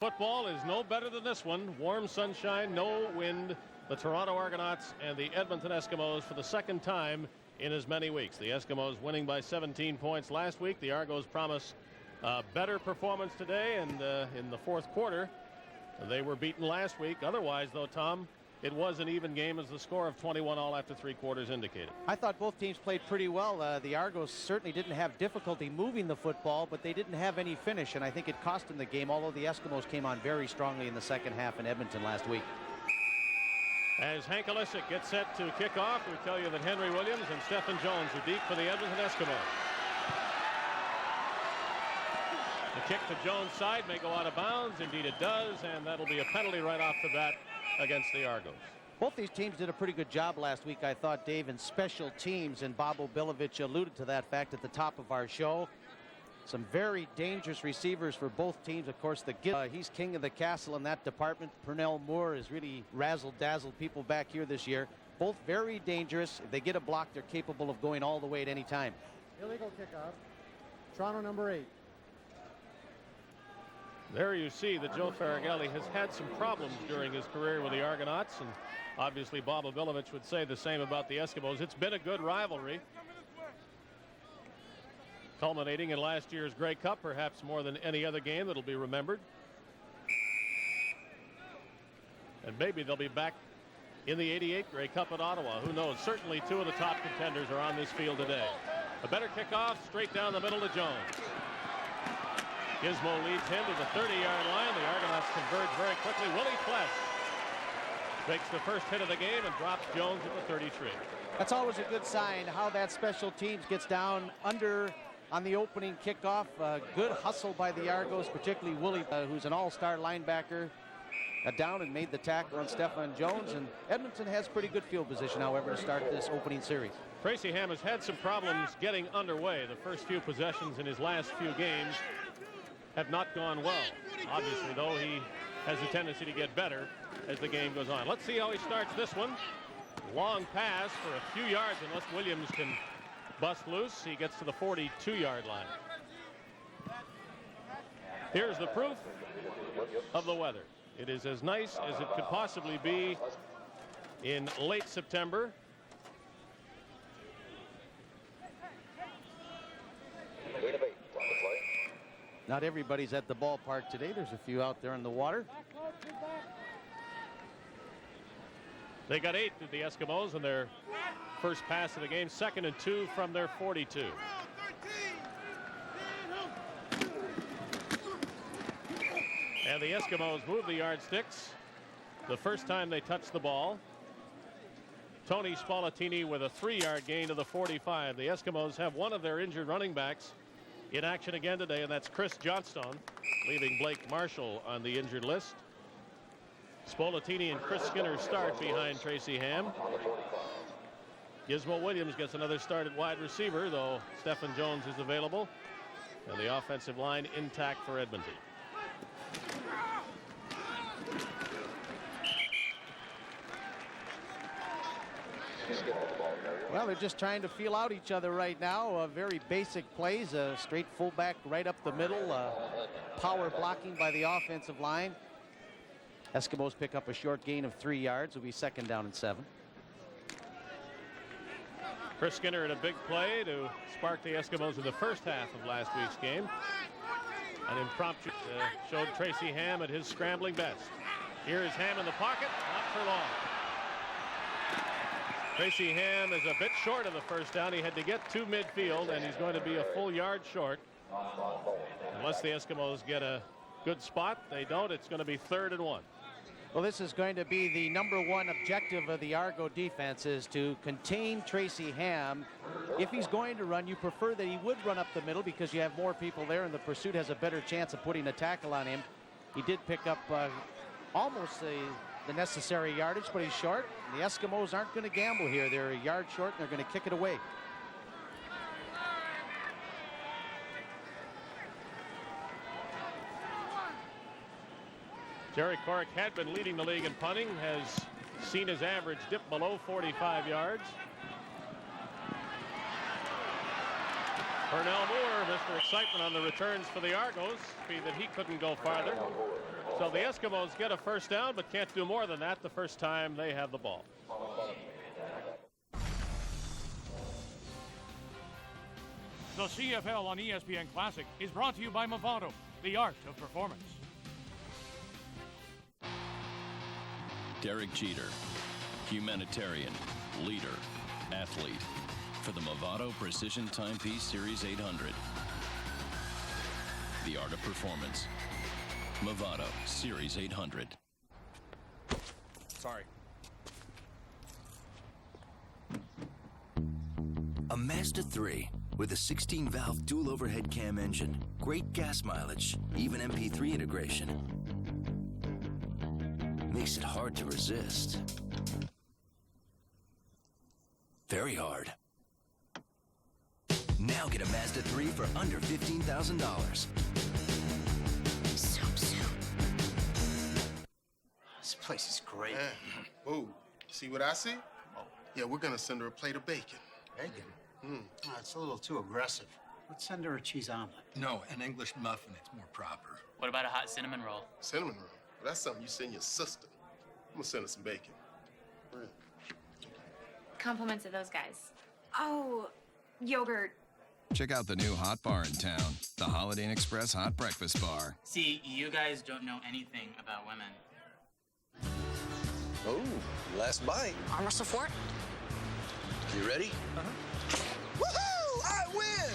Football is no better than this one. Warm sunshine, no wind. The Toronto Argonauts and the Edmonton Eskimos for the second time in as many weeks. The Eskimos winning by 17 points last week. The Argos promise a better performance today, and in the fourth quarter they were beaten last week. Otherwise, though, Tom, it was an even game, as the score of 21 all after three quarters indicated. I thought both teams played pretty well. The Argos certainly didn't have difficulty moving the football, but they didn't have any finish, and I think it cost them the game, although the Eskimos came on very strongly in the second half in Edmonton last week. As Hank Olisic gets set to kick off, we tell you that Henry Williams and Stephen Jones are deep for the Edmonton Eskimos. The kick to Jones' side may go out of bounds. Indeed it does, and that'll be a penalty right off the bat against the Argos. Both these teams did a pretty good job last week, I thought, Dave, in special teams, and Bob Obilovich alluded to that fact at the top of our show. Some very dangerous receivers for both teams. Of course, he's king of the castle in that department. Pernell Moore has really razzle-dazzled people back here this year. Both very dangerous. If they get a block, they're capable of going all the way at any time. Illegal kickoff. Toronto number 8. There you see that Joe Faragelli has had some problems during his career with the Argonauts, and obviously Bob Obilovich would say the same about the Eskimos. It's been a good rivalry, culminating in last year's Grey Cup, perhaps more than any other game that'll be remembered. And maybe they'll be back in the '88 Grey Cup at Ottawa. Who knows? Certainly two of the top contenders are on this field today. A better kickoff straight down the middle to Jones. Gizmo leads him to the 30-yard line. The Argonauts converge very quickly. Willie Pless takes the first hit of the game and drops Jones at the 33. That's always a good sign, how that special teams gets down under on the opening kickoff. Good hustle by the Argos, particularly Willie, who's an all-star linebacker, down and made the tackle on Stephen Jones. And Edmonton has pretty good field position, however, to start this opening series. Tracy Ham has had some problems getting underway. The first few possessions in his last few games have not gone well. Obviously, though, he has a tendency to get better as the game goes on. Let's see how he starts this one. Long pass for a few yards, unless Williams can bust loose. He gets to the 42-yard line. Here's the proof of the weather. It is as nice as it could possibly be in late September. Not everybody's at the ballpark today. There's a few out there in the water. They got 8 to the Eskimos in their first pass of the game. 2nd and 2 from their 42. And the Eskimos move the yardsticks the first time they touch the ball. Tony Spallettini with a 3-yard gain to the 45. The Eskimos have one of their injured running backs in action again today, and that's Chris Johnstone, leaving Blake Marshall on the injured list. Spallettini and Chris Skinner start behind Tracy Ham. Gizmo Williams gets another start at wide receiver, though Stephen Jones is available, and the offensive line intact for Edmonton. Well, they're just trying to feel out each other right now. Very basic plays, a straight fullback right up the middle, power blocking by the offensive line. Eskimos pick up a short gain of 3 yards. Will be 2nd down and 7. Chris Skinner in a big play to spark the Eskimos in the first half of last week's game. An impromptu showed Tracy Ham at his scrambling best. Here's Ham in the pocket, not for long. Tracy Ham is a bit short of the first down. He had to get to midfield, and he's going to be a full yard short. Unless the Eskimos get a good spot. They don't. It's going to be 3rd and 1. Well, this is going to be the #1 objective of the Argo defense, is to contain Tracy Ham. If he's going to run, you prefer that he would run up the middle because you have more people there and the pursuit has a better chance of putting a tackle on him. He did pick up almost the necessary yardage, but he's short. The Eskimos aren't going to gamble here. They're a yard short, and they're going to kick it away. Jerry Corrick had been leading the league in punting, has seen his average dip below 45 yards. Pernell Moore, Mr. Excitement on the returns for the Argos, be that he couldn't go farther. So the Eskimos get a first down, but can't do more than that the first time they have the ball. The CFL on ESPN Classic is brought to you by Movado, the art of performance. Derek Jeter, humanitarian, leader, athlete, for the Movado Precision Timepiece Series 800. The art of performance. Movado Series 800. Sorry. A Mazda 3 with a 16-valve dual overhead cam engine, great gas mileage, even MP3 integration. Makes it hard to resist. Very hard. Now get a Mazda 3 for under $15,000. This place is great. Oh, see what I see? Yeah, we're gonna send her a plate of bacon. Bacon? Oh, it's a little too aggressive. Let's send her a cheese omelet. No, an English muffin. It's more proper. What about a hot cinnamon roll? Cinnamon roll? Well, that's something you send your sister. I'm gonna send her some bacon. Compliments of those guys. Oh, yogurt. Check out the new hot bar in town, the Holiday Inn Express Hot Breakfast Bar. See, you guys don't know anything about women. Oh, last bite. Arm wrestle for it. You ready? Woohoo! I win!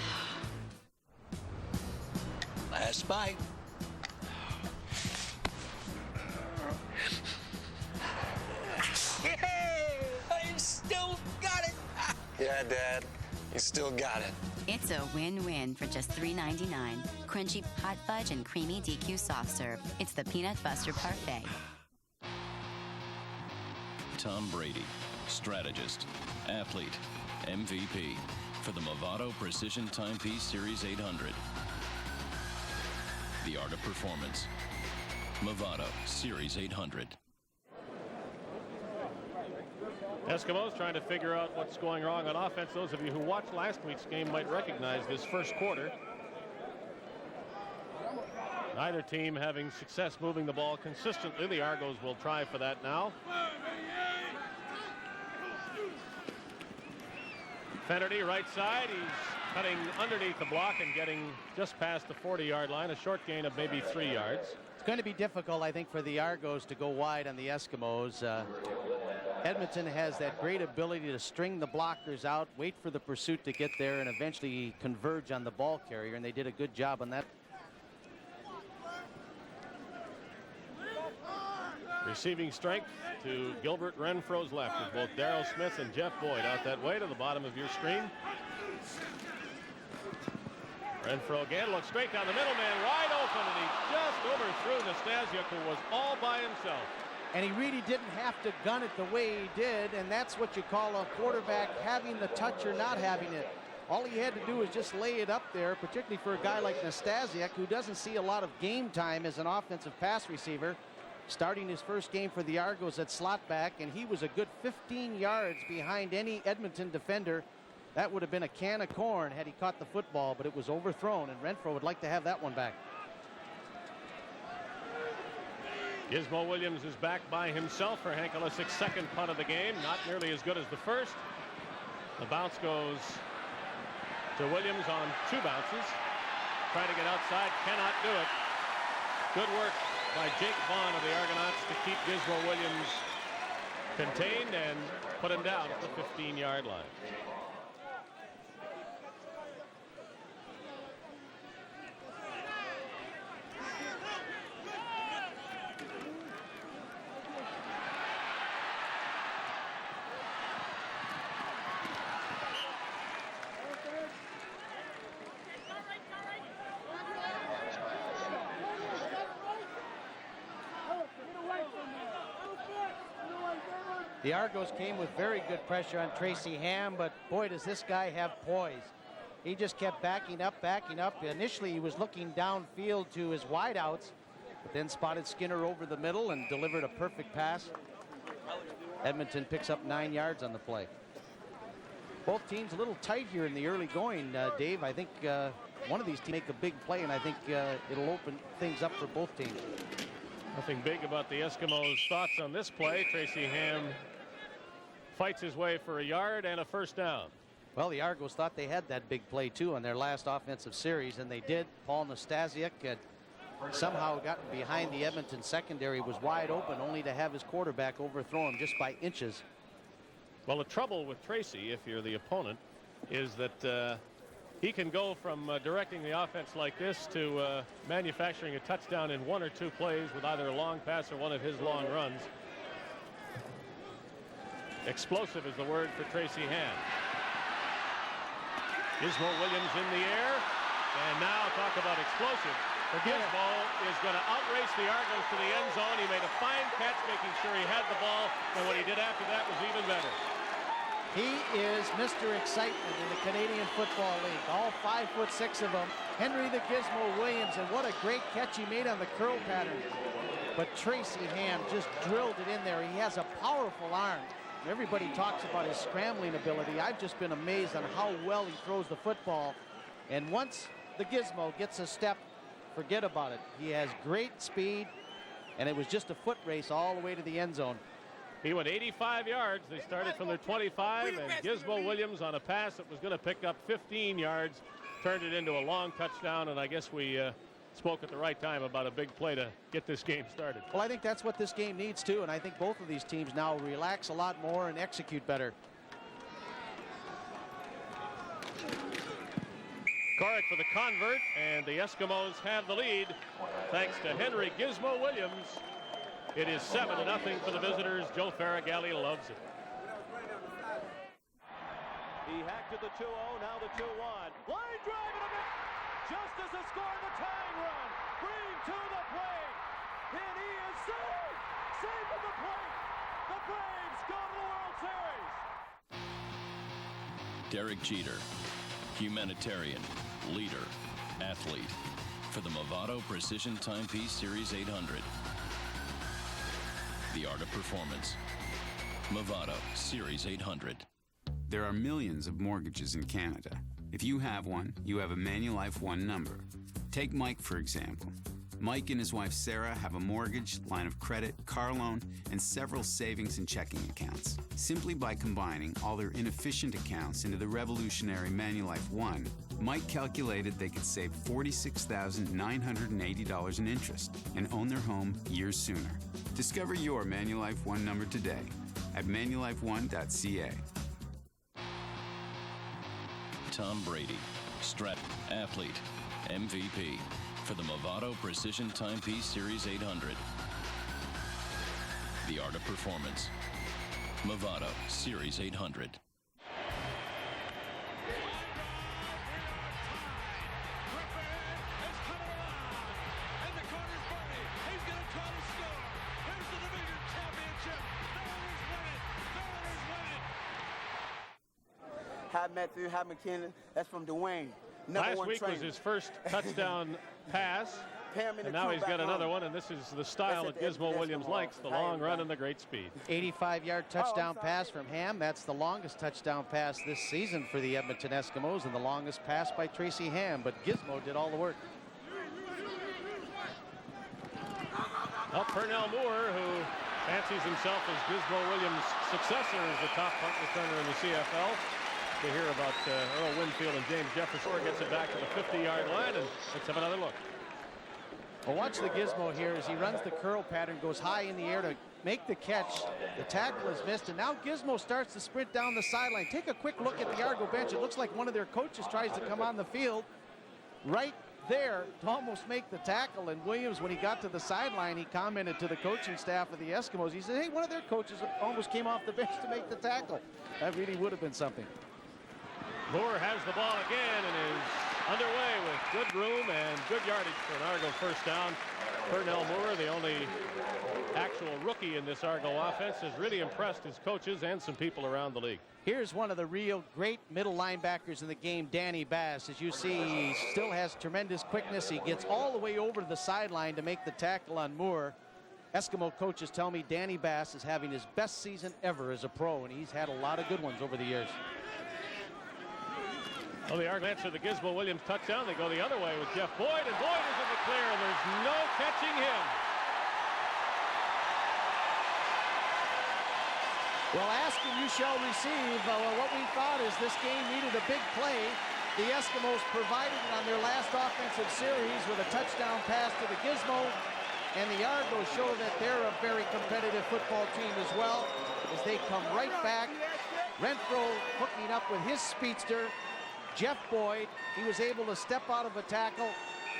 Last bite. Yay! I still got it! Yeah, Dad. You still got it. It's a win-win for just $3.99. Crunchy hot fudge and creamy DQ soft serve. It's the Peanut Buster Parfait. Tom Brady, strategist, athlete, MVP, for the Movado Precision Timepiece Series 800. The art of performance. Movado Series 800. Eskimos trying to figure out what's going wrong on offense. Those of you who watched last week's game might recognize this first quarter. Neither team having success moving the ball consistently. The Argos will try for that now. Fennerty right side. He's cutting underneath the block and getting just past the 40-yard line. A short gain of maybe 3 yards. It's going to be difficult, I think, for the Argos to go wide on the Eskimos. Edmonton has that great ability to string the blockers out, wait for the pursuit to get there, and eventually converge on the ball carrier, and they did a good job on that. Receiving strength to Gilbert Renfro's left, with both Darryl Smith and Jeff Boyd out that way to the bottom of your screen. Renfro again looks straight down the middle, man wide open, and he just overthrew Nastasiuk, who was all by himself. And he really didn't have to gun it the way he did, and that's what you call a quarterback having the touch or not having it. All he had to do was just lay it up there, particularly for a guy like Nastasiuk, who doesn't see a lot of game time as an offensive pass receiver. Starting his first game for the Argos at slot back, and he was a good 15 yards behind any Edmonton defender. That would have been a can of corn had he caught the football, but it was overthrown, and Renfro would like to have that one back. Gizmo Williams is back by himself for Hank Olisik's second punt of the game. Not nearly as good as the first. The bounce goes to Williams on 2 bounces. Trying to get outside, cannot do it. Good work by Jake Vaughn of the Argonauts to keep Gizmo Williams contained and put him down at the 15-yard line. The Argos came with very good pressure on Tracy Ham, but boy, does this guy have poise. He just kept backing up, backing up. Initially, he was looking downfield to his wideouts, but then spotted Skinner over the middle and delivered a perfect pass. Edmonton picks up 9 yards on the play. Both teams a little tight here in the early going, Dave. I think one of these teams make a big play, and I think it'll open things up for both teams. Nothing big about the Eskimos' thoughts on this play. Tracy Ham fights his way for a yard and a first down. Well, the Argos thought they had that big play too on their last offensive series, and they did. Paul Nastasiuk had somehow gotten behind the Edmonton secondary, was wide open, only to have his quarterback overthrow him just by inches. Well, the trouble with Tracy, if you're the opponent, is that he can go from directing the offense like this to manufacturing a touchdown in 1 or 2 plays with either a long pass or one of his long runs. Explosive is the word for Tracy Ham. Gizmo Williams in the air, and now talk about explosive. Gizmo is going to outrace the Argos to the end zone. He made a fine catch, making sure he had the ball, and what he did after that was even better. He is Mr. Excitement in the Canadian Football League. All 5'6" of them. Henry the Gizmo Williams, and what a great catch he made on the curl pattern. But Tracy Ham just drilled it in there. He has a powerful arm. Everybody talks about his scrambling ability. I've just been amazed on how well he throws the football. And once the Gizmo gets a step, forget about it. He has great speed, and it was just a foot race all the way to the end zone. He went 85 yards. They started from their 25, and Gizmo Williams on a pass that was going to pick up 15 yards turned it into a long touchdown, and I guess we spoke at the right time about a big play to get this game started. Well, I think that's what this game needs too, and I think both of these teams now relax a lot more and execute better. Korek for the convert, and the Eskimos have the lead thanks to Henry Gizmo Williams. It is 7-0 for the visitors. Joe Farragalli loves it. He hacked to the 2-0, now the 2-1. Line drive in a bit. Justice has scored the tying run. Green to the plate. And he is safe. Safe at the plate. The Braves go to the World Series. Derek Jeter, humanitarian, leader, athlete, for the Movado Precision Timepiece Series 800. The art of performance. Movado Series 800. There are millions of mortgages in Canada. If you have one, you have a Manulife One number. Take Mike, for example. Mike and his wife Sarah have a mortgage, line of credit, car loan, and several savings and checking accounts. Simply by combining all their inefficient accounts into the revolutionary Manulife One, Mike calculated they could save $46,980 in interest and own their home years sooner. Discover your Manulife One number today at manulifeone.ca. Tom Brady, Strat athlete, MVP for the Movado Precision Timepiece Series 800. The art of performance. Movado Series 800. Hi, Matthew. Hi, McKinnon. That's from Dwayne. Last week was his first touchdown pass, and now he's got another one, and this is the style that Gizmo Williams likes, the long run and the great speed. 85-yard touchdown pass from Ham. That's the longest touchdown pass this season for the Edmonton Eskimos, and the longest pass by Tracy Ham, but Gizmo did all the work. Well, Pernell Moore, who fancies himself as Gizmo Williams' successor as the top punt returner in the CFL. To hear about Earl Winfield and James Jefferson. Gets it back to the 50-yard line, and let's have another look. Well, watch the Gizmo here as he runs the curl pattern, goes high in the air to make the catch. The tackle is missed, and now Gizmo starts to sprint down the sideline. Take a quick look at the Argo bench. It looks like one of their coaches tries to come on the field right there to almost make the tackle. And Williams, when he got to the sideline, he commented to the coaching staff of the Eskimos. He said, hey, one of their coaches almost came off the bench to make the tackle. That really would have been something. Moore has the ball again and is underway with good room and good yardage for an Argo first down. Pernell Moore, the only actual rookie in this Argo offense, has really impressed his coaches and some people around the league. Here's one of the real great middle linebackers in the game, Danny Bass. As you see, he still has tremendous quickness. He gets all the way over to the sideline to make the tackle on Moore. Eskimo coaches tell me Danny Bass is having his best season ever as a pro, and he's had a lot of good ones over the years. Well, the Argonauts answer the Gizmo Williams touchdown. They go the other way with Jeff Boyd, and Boyd is in the clear, and there's no catching him. Well, ask and you shall receive. What we thought is this game needed a big play. The Eskimos provided it on their last offensive series with a touchdown pass to the Gizmo. And the Argos show that they're a very competitive football team as well, as they come right back. Renfro hooking up with his speedster. Jeff Boyd, he was able to step out of a tackle,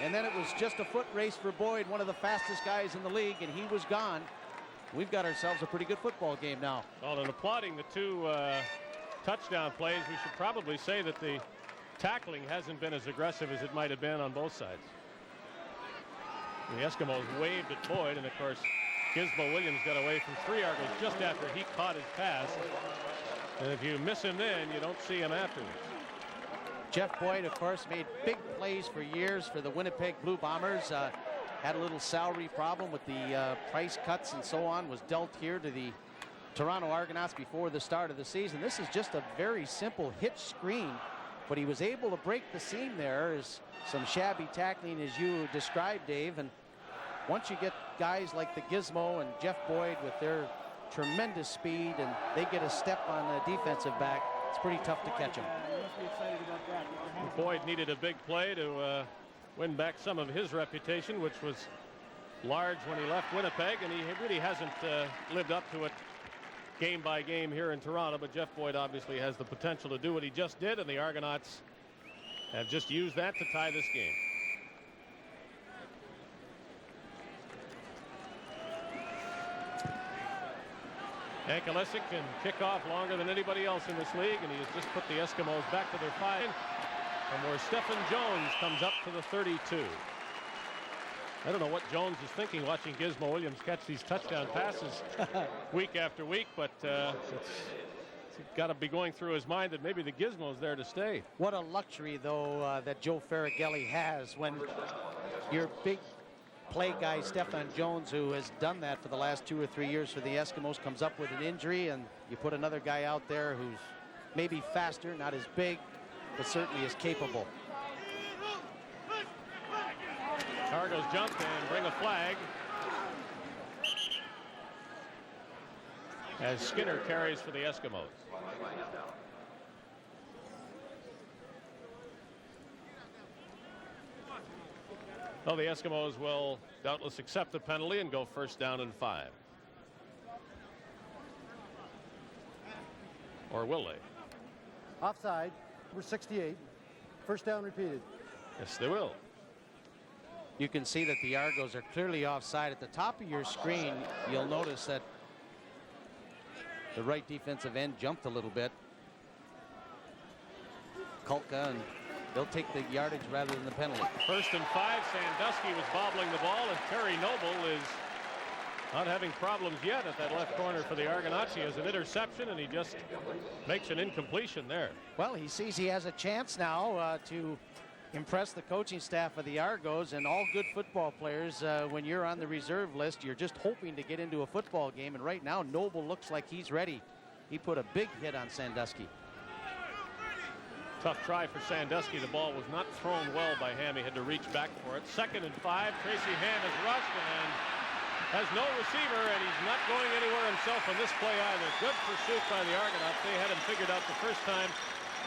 and then it was just a foot race for Boyd, one of the fastest guys in the league, and he was gone. We've got ourselves a pretty good football game now. Well, in applauding the two touchdown plays, we should probably say that the tackling hasn't been as aggressive as it might have been on both sides. The Eskimos waved at Boyd, and of course Gizmo Williams got away from 3 Argos just after he caught his pass. And if you miss him then, you don't see him afterwards. Jeff Boyd, of course, made big plays for years for the Winnipeg Blue Bombers. Had a little salary problem with the price cuts and so on. Was dealt here to the Toronto Argonauts before the start of the season. This is just a very simple hitch screen, but he was able to break the seam there. Is some shabby tackling, as you described, Dave. And once you get guys like the Gizmo and Jeff Boyd with their tremendous speed, and they get a step on the defensive back, it's pretty tough to catch them. Boyd needed a big play to win back some of his reputation, which was large when he left Winnipeg, and he really hasn't lived up to it game by game here in Toronto. But Jeff Boyd obviously has the potential to do what he just did, and the Argonauts have just used that to tie this game. Ankalesic can kick off longer than anybody else in this league, and he has just put the Eskimos back to their 5. And where Stephen Jones comes up to the 32. I don't know what Jones is thinking watching Gizmo Williams catch these touchdown passes week after week, but it's got to be going through his mind that maybe the Gizmo's there to stay. What a luxury, though, that Joe Farragelli has when your big play guy, Stephen Jones, who has done that for the last 2 or 3 years for the Eskimos, comes up with an injury, and you put another guy out there who's maybe faster, not as big, but certainly is capable. Argos jump and bring a flag as Skinner carries for the Eskimos. Well, the Eskimos will doubtless accept the penalty and go 1st down and 5. Or will they? Offside, number 68. 1st down repeated. Yes, they will. You can see that the Argos are clearly offside. At the top of your screen, you'll notice that the right defensive end jumped a little bit. Kulka, and they'll take the yardage rather than the penalty. 1st and 5. Sandusky was bobbling the ball, and Terry Noble is not having problems yet at that left corner for the Argonauts. He has an interception, and he just makes an incompletion there. Well, he sees he has a chance now to impress the coaching staff of the Argos, and all good football players, when you're on the reserve list, you're just hoping to get into a football game, and right now Noble looks like he's ready. He put a big hit on Sandusky. Tough try for Sandusky. The ball was not thrown well by Ham. He had to reach back for it. 2nd and 5. Tracy Ham has rushed and has no receiver, and he's not going anywhere himself on this play either. Good pursuit by the Argonauts. They had him figured out the first time,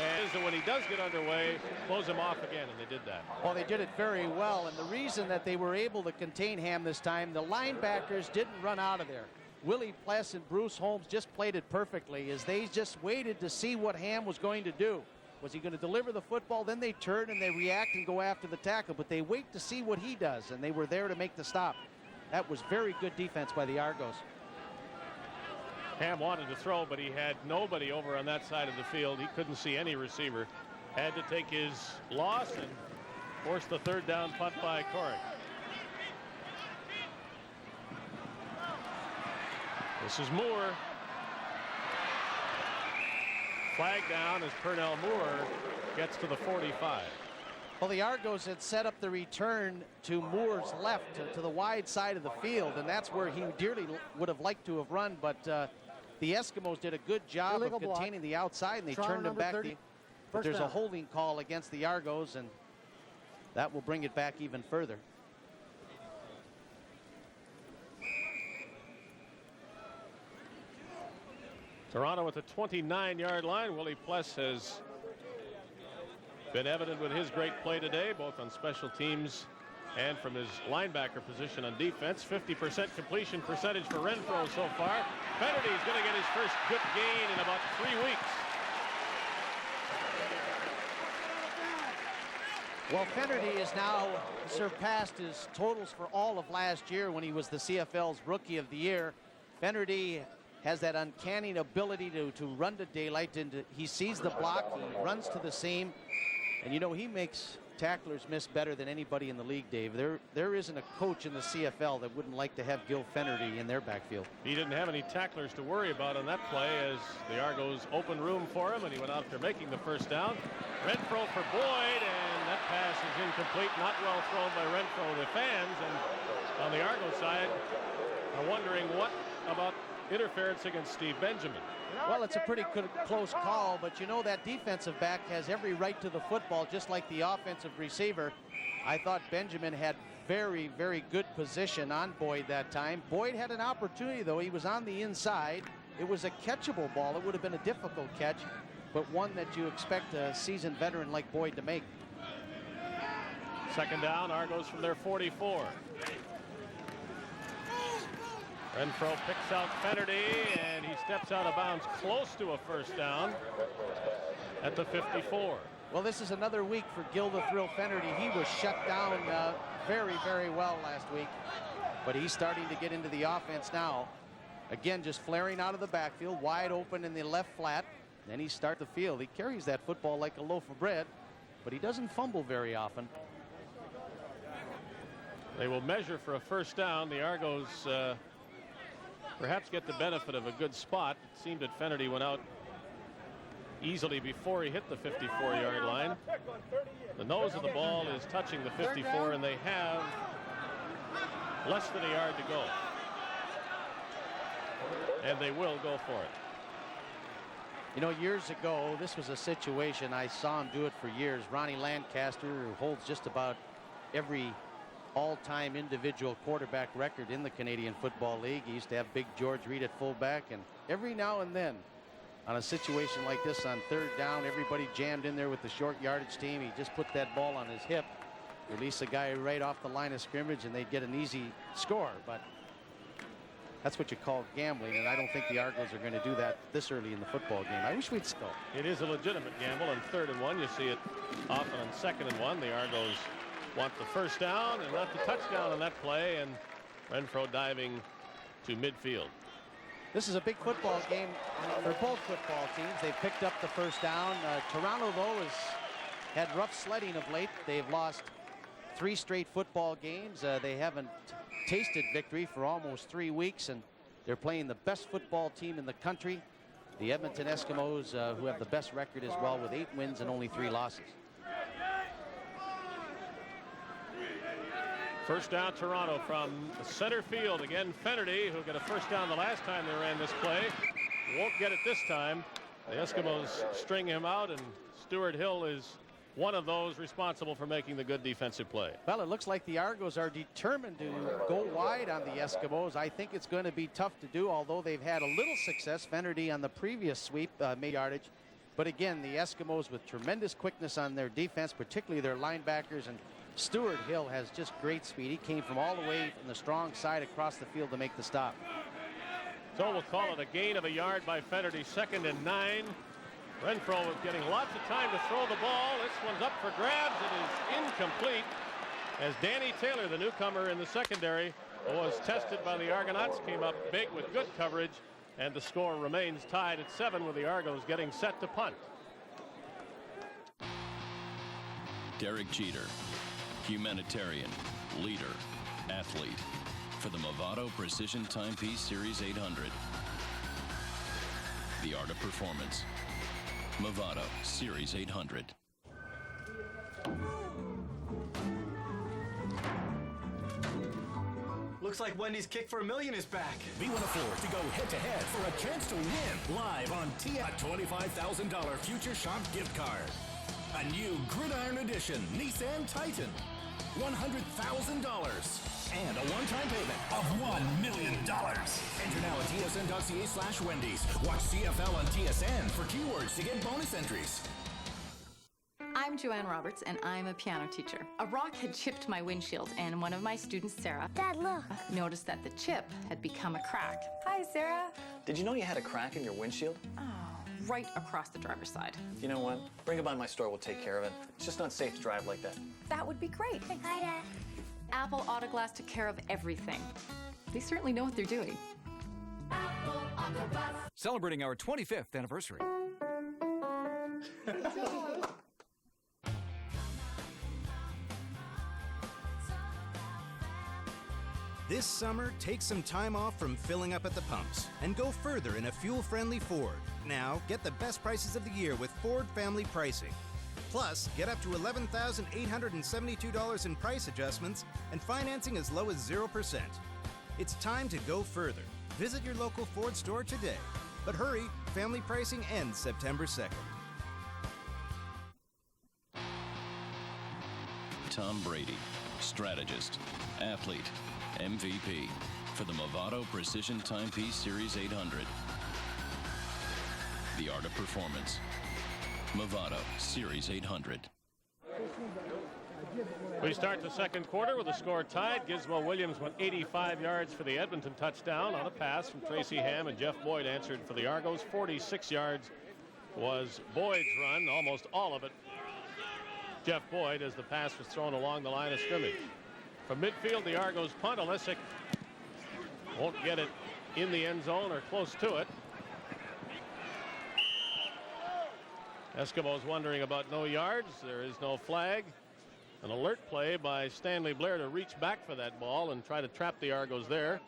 and when he does get underway, close him off again, and they did that. Well, they did it very well, and the reason that they were able to contain Ham this time, the linebackers didn't run out of there. Willie Pless and Bruce Holmes just played it perfectly, as they just waited to see what Ham was going to do. Was he going to deliver the football? Then they turn and they react and go after the tackle, but they wait to see what he does, and they were there to make the stop. That was very good defense by the Argos. Ham wanted to throw, but he had nobody over on that side of the field. He couldn't see any receiver. Had to take his loss and force the 3rd down punt by Corey. This is Moore. Flag down as Pernell Moore gets to the 45. Well, the Argos had set up the return to Moore's left, to the wide side of the field, and that's where he dearly would have liked to have run, but the Eskimos did a good job of containing the outside, and they turned him back. But there's a holding call against the Argos, and that will bring it back even further. Toronto at the 29-yard line. Willie Pless has been evident with his great play today, both on special teams and from his linebacker position on defense. 50% completion percentage for Renfro so far. Fennerty is going to get his first good gain in about 3 weeks. Well, Fennerty has now surpassed his totals for all of last year when he was the CFL's Rookie of the Year. Fennerty has that uncanny ability to run to daylight, and he sees the block, he runs to the seam, and you know, he makes tacklers miss better than anybody in the league, Dave. There isn't a coach in the CFL that wouldn't like to have Gil Fennerty in their backfield. He didn't have any tacklers to worry about on that play as the Argos opened room for him, and he went out after making the first down. Renfro for Boyd, and that pass is incomplete. Not well thrown by Renfro. The fans and on the Argo side are wondering what about interference against Steve Benjamin. Well, it's a pretty close call, but you know that defensive back has every right to the football, just like the offensive receiver. I thought Benjamin had very, very good position on Boyd that time. Boyd had an opportunity, though. He was on the inside. It was a catchable ball. It would have been a difficult catch, but one that you expect a seasoned veteran like Boyd to make. Second down, Argos from their 44. Renfro picks out Fennerty, and he steps out of bounds close to a first down at the 54. Well, this is another week for Gil the Thrill Fennerty. He was shut down very, very well last week, but he's starting to get into the offense now. Again, just flaring out of the backfield, wide open in the left flat. Then he starts the field. He carries that football like a loaf of bread, but he doesn't fumble very often. They will measure for a first down. The Argos perhaps get the benefit of a good spot. It seemed that Fennerty went out easily before he hit the 54-yard line. The nose of the ball is touching the 54, and they have less than a yard to go. And they will go for it. You know, years ago, this was a situation, I saw him do it for years. Ronnie Lancaster, who holds just about every all-time individual quarterback record in the Canadian Football League. He used to have Big George Reed at fullback, and every now and then on a situation like this on third down, everybody jammed in there with the short yardage team. He just put that ball on his hip, release a guy right off the line of scrimmage, and they'd get an easy score. But that's what you call gambling, and I don't think the Argos are going to do that this early in the football game. I wish we'd still. It is a legitimate gamble on 3rd and 1. You see it often on 2nd and 1. The Argos want the first down and left a touchdown on that play, and Renfro diving to midfield. This is a big football game for both football teams. They've picked up the first down. Toronto, though, has had rough sledding of late. They've lost 3 straight football games. They haven't tasted victory for almost 3 weeks, and they're playing the best football team in the country, the Edmonton Eskimos, who have the best record as well with 8 wins and only 3 losses. First down, Toronto from center field. Again, Fennerty, who got a first down the last time they ran this play, won't get it this time. The Eskimos string him out, and Stuart Hill is one of those responsible for making the good defensive play. Well, it looks like the Argos are determined to go wide on the Eskimos. I think it's going to be tough to do, although they've had a little success. Fennerty on the previous sweep made yardage. But again, the Eskimos with tremendous quickness on their defense, particularly their linebackers, and Stuart Hill has just great speed. He came from all the way from the strong side across the field to make the stop. So we'll call it a gain of a yard by Fennerty. 2nd and 9. Renfro was getting lots of time to throw the ball. This one's up for grabs. It is incomplete as Danny Taylor, the newcomer in the secondary, was tested by the Argonauts, came up big with good coverage, and the score remains tied at 7 with the Argos getting set to punt. Derek Jeter, humanitarian, leader, athlete, for the Movado Precision Timepiece Series 800. The art of performance. Movado Series 800. Looks like Wendy's Kick for $1 Million is back. Be one of 4 to go head-to-head for a chance to win live on a $25,000 Future Shop gift card. A new Gridiron Edition Nissan Titan. $100,000 and a one-time payment of $1 million. Enter now at tsn.ca/Wendy's. Watch CFL on TSN for keywords to get bonus entries. I'm Joanne Roberts, and I'm a piano teacher. A rock had chipped my windshield, and one of my students, Sarah, Dad, look. noticed that the chip had become a crack. Hi, Sarah. Did you know you had a crack in your windshield? Oh, right across the driver's side. You know what? Bring it by my store. We'll take care of it. It's just not safe to drive like that. That would be great. Hi, Dad. Apple Auto Glass took care of everything. They certainly know what they're doing. Celebrating our 25th anniversary. This summer, take some time off from filling up at the pumps and go further in a fuel-friendly Ford. Now, get the best prices of the year with Ford family pricing. Plus, get up to $11,872 in price adjustments and financing as low as 0%. It's time to go further. Visit your local Ford store today. But hurry, family pricing ends September 2nd. Tom Brady, strategist, athlete, MVP for the Movado Precision Timepiece Series 800. The art of performance. Movado Series 800. We start the second quarter with the score tied. Gizmo Williams went 85 yards for the Edmonton touchdown on a pass from Tracy Ham, and Jeff Boyd answered for the Argos. 46 yards was Boyd's run, almost all of it Jeff Boyd, as the pass was thrown along the line of scrimmage. From midfield, the Argos punt. Olesic won't get it in the end zone or close to it. Eskimos wondering about no yards. There is no flag. An alert play by Stanley Blair to reach back for that ball and try to trap the Argos there.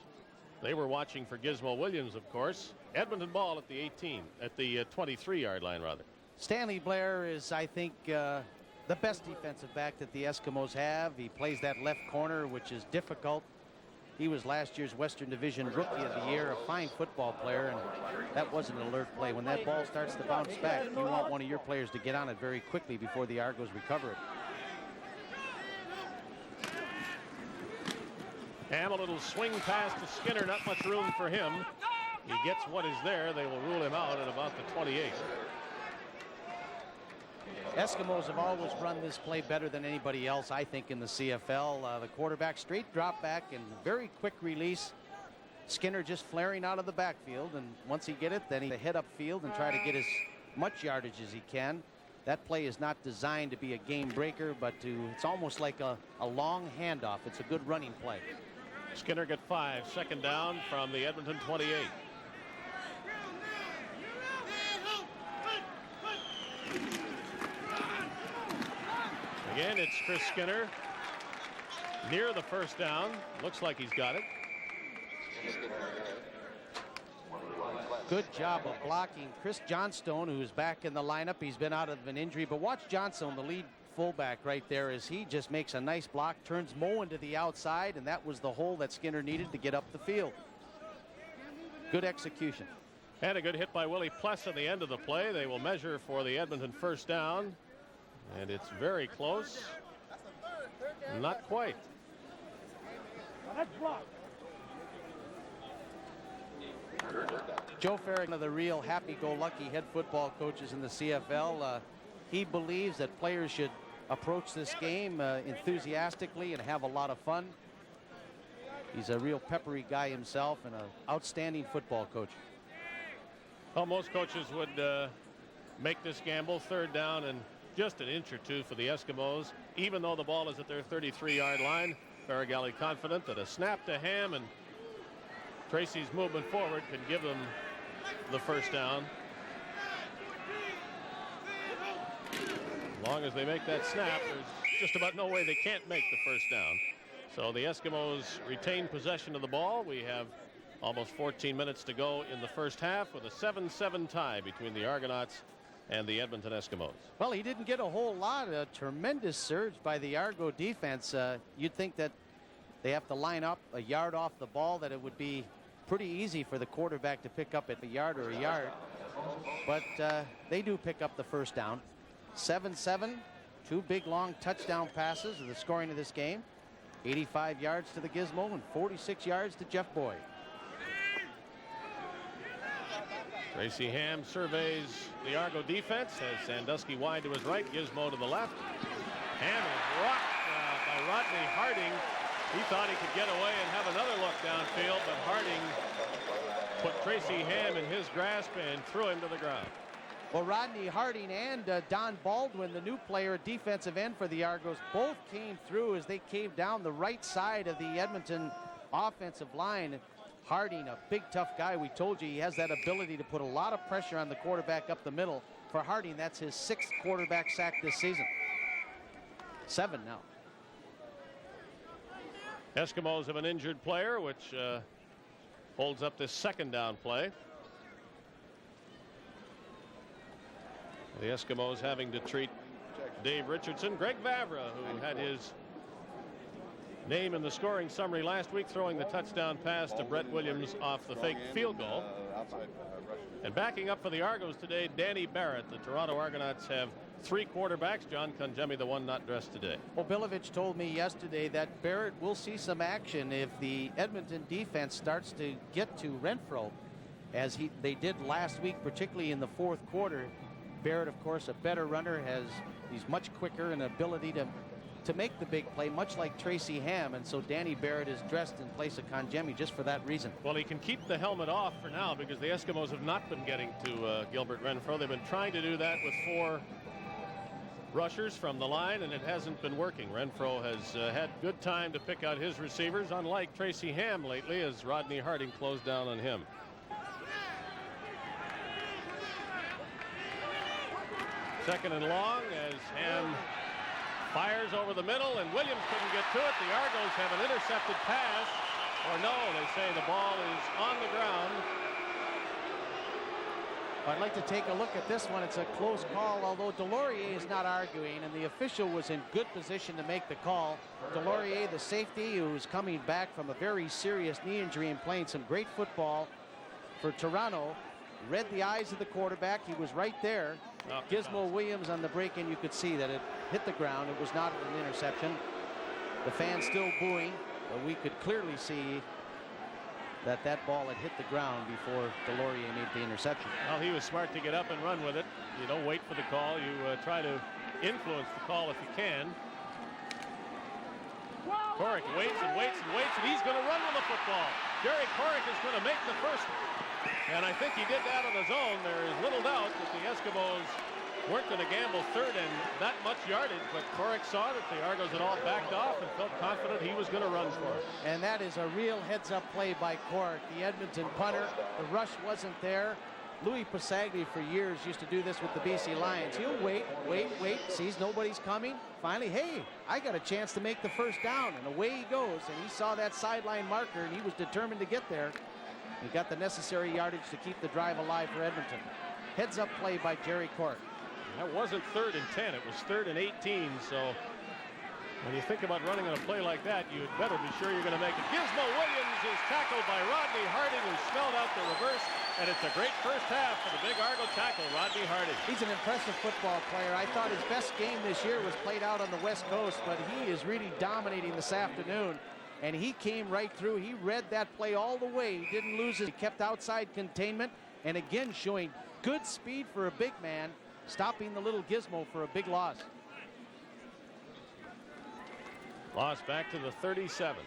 They were watching for Gizmo Williams, of course. Edmonton ball at the 23-yard line, rather. Stanley Blair is, I think, the best defensive back that the Eskimos have. He plays that left corner, which is difficult. He was last year's Western Division Rookie of the Year, a fine football player, and that was an alert play. When that ball starts to bounce back, you want one of your players to get on it very quickly before the Argos recover it. Ham, a little swing pass to Skinner, not much room for him. He gets what is there. They will rule him out at about the 28. Eskimos have always run this play better than anybody else, I think, in the CFL. The quarterback straight drop back and very quick release. Skinner just flaring out of the backfield, and once he get it, then he head upfield and try to get as much yardage as he can. That play is not designed to be a game breaker, but it's almost like a long handoff. It's a good running play. Skinner got 5, second down from the Edmonton 28. Again, it's Chris Skinner near the first down. Looks like he's got it. Good job of blocking Chris Johnstone, who's back in the lineup. He's been out of an injury, but watch Johnstone, the lead fullback right there, as he just makes a nice block, turns Moen to the outside, and that was the hole that Skinner needed to get up the field. Good execution. And a good hit by Willie Pless at the end of the play. They will measure for the Edmonton first down. And it's very close. Not quite. Joe Farrick, one of the real happy-go-lucky head football coaches in the CFL. He believes that players should approach this game enthusiastically and have a lot of fun. He's a real peppery guy himself and an outstanding football coach. Well, most coaches would make this gamble, third down and just an inch or two for the Eskimos, even though the ball is at their 33-yard line. Farragalli confident that a snap to Ham and Tracy's movement forward can give them the first down. As long as they make that snap, there's just about no way they can't make the first down. So the Eskimos retain possession of the ball. We have almost 14 minutes to go in the first half with a 7-7 tie between the Argonauts and the Edmonton Eskimos. Well, he didn't get a whole lot. A tremendous surge by the Argo defense. You'd think that they have to line up a yard off the ball, that it would be pretty easy for the quarterback to pick up at a yard or a yard. But they do pick up the first down. 7-7, 2 big long touchdown passes are the scoring of this game. 85 yards to the Gizmo and 46 yards to Jeff Boyd. Tracy Ham surveys the Argo defense as Sandusky wide to his right, Gizmo to the left. Ham is rocked by Rodney Harding. He thought he could get away and have another look downfield, but Harding put Tracy Ham in his grasp and threw him to the ground. Well, Rodney Harding and Don Baldwin, the new player, defensive end for the Argos, both came through as they came down the right side of the Edmonton offensive line. Harding, a big, tough guy. We told you he has that ability to put a lot of pressure on the quarterback up the middle. For Harding, that's his 6th quarterback sack this season. 7 now. Eskimos have an injured player, which holds up this second down play. The Eskimos having to treat Dave Richardson. Greg Vavra, who had his name in the scoring summary last week, throwing the touchdown pass to Brett Williams off the fake field goal. And backing up for the Argos today, Danny Barrett. The Toronto Argonauts have 3 quarterbacks. John Conjemi, the one not dressed today. Well, Bilovich told me yesterday that Barrett will see some action if the Edmonton defense starts to get to Renfro, as they did last week, particularly in the 4th quarter. Barrett, of course, a better runner, he's much quicker and ability to make the big play, much like Tracy Ham, and so Danny Barrett is dressed in place of Conjemi just for that reason. Well, he can keep the helmet off for now because the Eskimos have not been getting to Gilbert Renfro. They've been trying to do that with 4 rushers from the line, and it hasn't been working. Renfro has had good time to pick out his receivers, unlike Tracy Ham lately, as Rodney Harding closed down on him. Second and long as Ham fires over the middle, and Williams couldn't get to it. The Argos have an intercepted pass, or no, they say the ball is on the ground. I'd like to take a look at this one. It's a close call, although Delorier is not arguing, and the official was in good position to make the call. Delorier, the safety, who's coming back from a very serious knee injury and playing some great football for Toronto, read the eyes of the quarterback. He was right there. Gizmo Williams on the break, and you could see that it hit the ground. It was not an interception. The fans still booing, but we could clearly see that ball had hit the ground before Delorier made the interception. Well, he was smart to get up and run with it. You don't wait for the call. You try to influence the call if you can. Corrick waits and waits and waits, and he's going to run with the football. Jerry Corrick is going to make the first one. And I think he did that on his own. There is little doubt that the Eskimos weren't going to gamble third and that much yardage, but Corrick saw that the Argos had all backed off and felt confident he was going to run for it. And that is a real heads-up play by Corrick, the Edmonton punter. The rush wasn't there. Louis Pasagli for years used to do this with the BC Lions. He'll wait, sees nobody's coming. Finally, hey, I got a chance to make the first down, and away he goes. And he saw that sideline marker, and he was determined to get there. He got the necessary yardage to keep the drive alive for Edmonton. Heads-up play by Jerry Corrick. That wasn't 3rd and 10. It was 3rd and 18. So when you think about running on a play like that, you'd better be sure you're going to make it. Gizmo Williams is tackled by Rodney Harding, who smelled out the reverse. And it's a great first half for the big Argo tackle, Rodney Harding. He's an impressive football player. I thought his best game this year was played out on the West Coast, but he is really dominating this afternoon. And he came right through. He read that play all the way. He didn't lose it. He kept outside containment. And again, showing good speed for a big man, stopping the little Gizmo for a big loss. Loss back to the 37.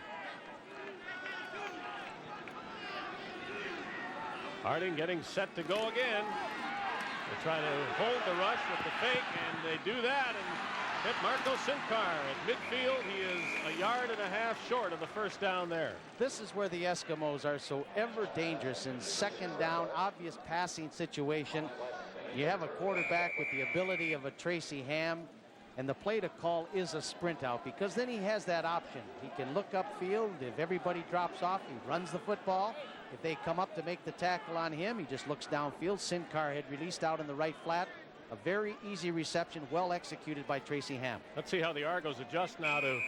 Harding getting set to go again. They try to hold the rush with the fake, and they do that and hit Marco Sincar at midfield. He is 1.5 yards short of the first down there. This is where the Eskimos are so ever dangerous in second down, obvious passing situation. You have a quarterback with the ability of a Tracy Ham, and the play to call is a sprint out, because then he has that option. He can look upfield. If everybody drops off, he runs the football. If they come up to make the tackle on him, he just looks downfield. Sincar had released out in the right flat. A very easy reception, well executed by Tracy Ham. Let's see how the Argos adjust now to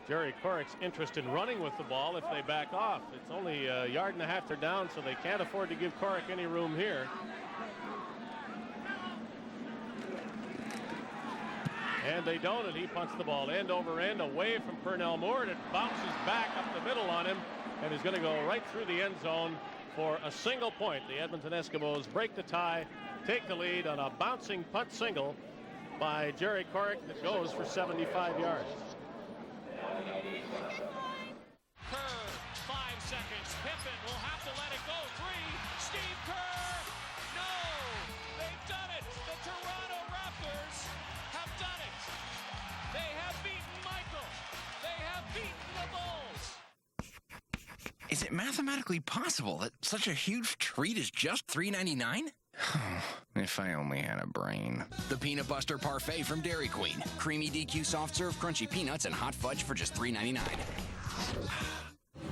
Jerry Corrick's interest in running with the ball if they back off. It's only 1.5 yards they're down, so they can't afford to give Corrick any room here. And they don't, and he punts the ball end over end away from Pernell Moore, and it bounces back up the middle on him and is going to go right through the end zone for a single point. The Edmonton Eskimos break the tie, take the lead on a bouncing punt single by Jerry Corrick that goes for 75 yards. Kerr, 5 seconds. Pippen will have to let it go. 3. Steve Kerr. No! They've done it. The Toronto Raptors have done it. They have beaten Michael. They have beaten the Bulls. Is it mathematically possible that such a huge treat is just $3.99? If I only had a brain. The Peanut Buster Parfait from Dairy Queen. Creamy DQ soft serve, crunchy peanuts, and hot fudge for just $3.99.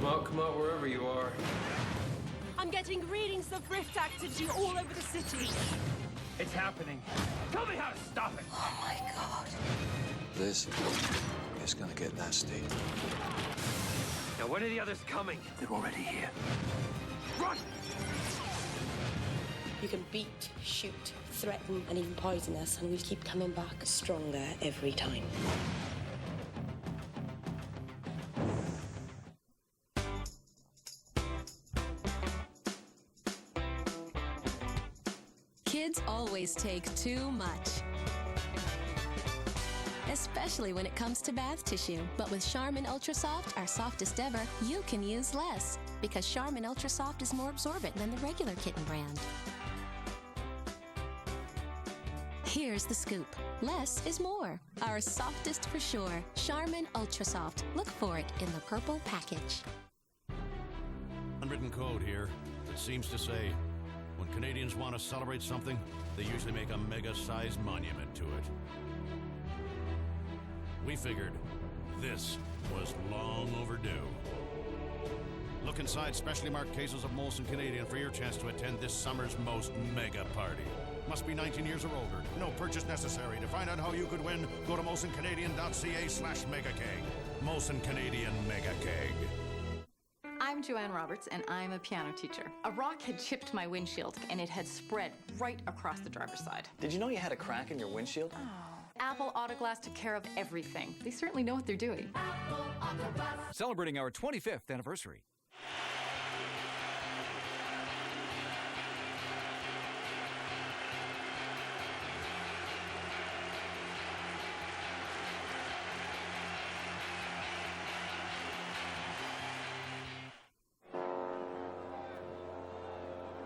Come out wherever you are. I'm getting readings of rift activity all over the city. It's happening. Tell me how to stop it. Oh my God. Liz, it's gonna get nasty. Now, when are the others coming? They're already here. Run! You can beat, shoot, threaten, and even poison us, and we keep coming back stronger every time. Kids always take too much, especially when it comes to bath tissue. But with Charmin Ultra Soft, our softest ever, you can use less, because Charmin Ultra Soft is more absorbent than the regular kitten brand. Here's the scoop. Less is more. Our softest for sure. Charmin Ultra Soft. Look for it in the purple package. Unwritten code here that seems to say, when Canadians want to celebrate something, they usually make a mega-sized monument to it. We figured this was long overdue. Look inside specially marked cases of Molson Canadian for your chance to attend this summer's most mega party. Must be 19 years or older. No purchase necessary. To find out how you could win, go to molsoncanadian.ca/megakeg. Molson Canadian Mega Keg. I'm Joanne Roberts, and I'm a piano teacher. A rock had chipped my windshield, and it had spread right across the driver's side. Did you know you had a crack in your windshield? Apple Autoglass took care of everything. They certainly know what they're doing. Celebrating our 25th anniversary.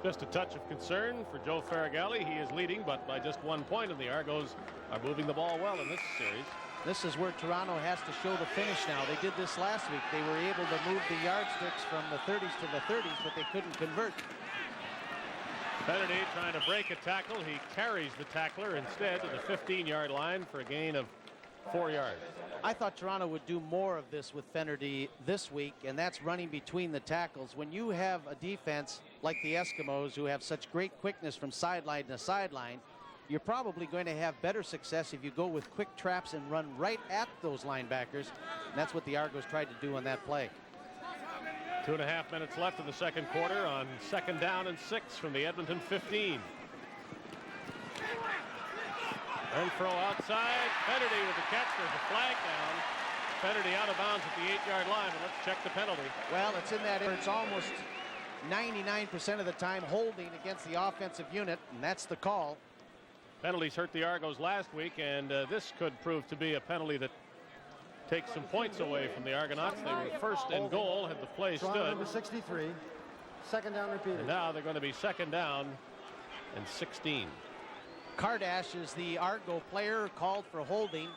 Just a touch of concern for Joe Farragalli. He is leading, but by just 1 point, and the Argos are moving the ball well in this series. This is where Toronto has to show the finish now. They did this last week. They were able to move the yardsticks from the 30s to the 30s, but they couldn't convert. Kennedy trying to break a tackle. He carries the tackler instead to the 15-yard line for a gain of 4 yards. I thought Toronto would do more of this with Fennerty this week, and that's running between the tackles. When you have a defense like the Eskimos, who have such great quickness from sideline to sideline, you're probably going to have better success if you go with quick traps and run right at those linebackers. And that's what the Argos tried to do on that play. 2.5 minutes left in the second quarter on 2nd down and 6 from the Edmonton 15. Renfro outside. Fennerty with the catch. There's a flag down. Fennerty out of bounds at the 8-yard line. And let's check the penalty. Well, it's in that. It's almost 99% of the time holding against the offensive unit, and that's the call. Penalties hurt the Argos last week, and this could prove to be a penalty that takes some points away from the Argonauts. They were first and goal had the play stood. Number 63. 2nd down repeated. And now they're going to be 2nd down and 16. Kardash is the Argo player called for holding.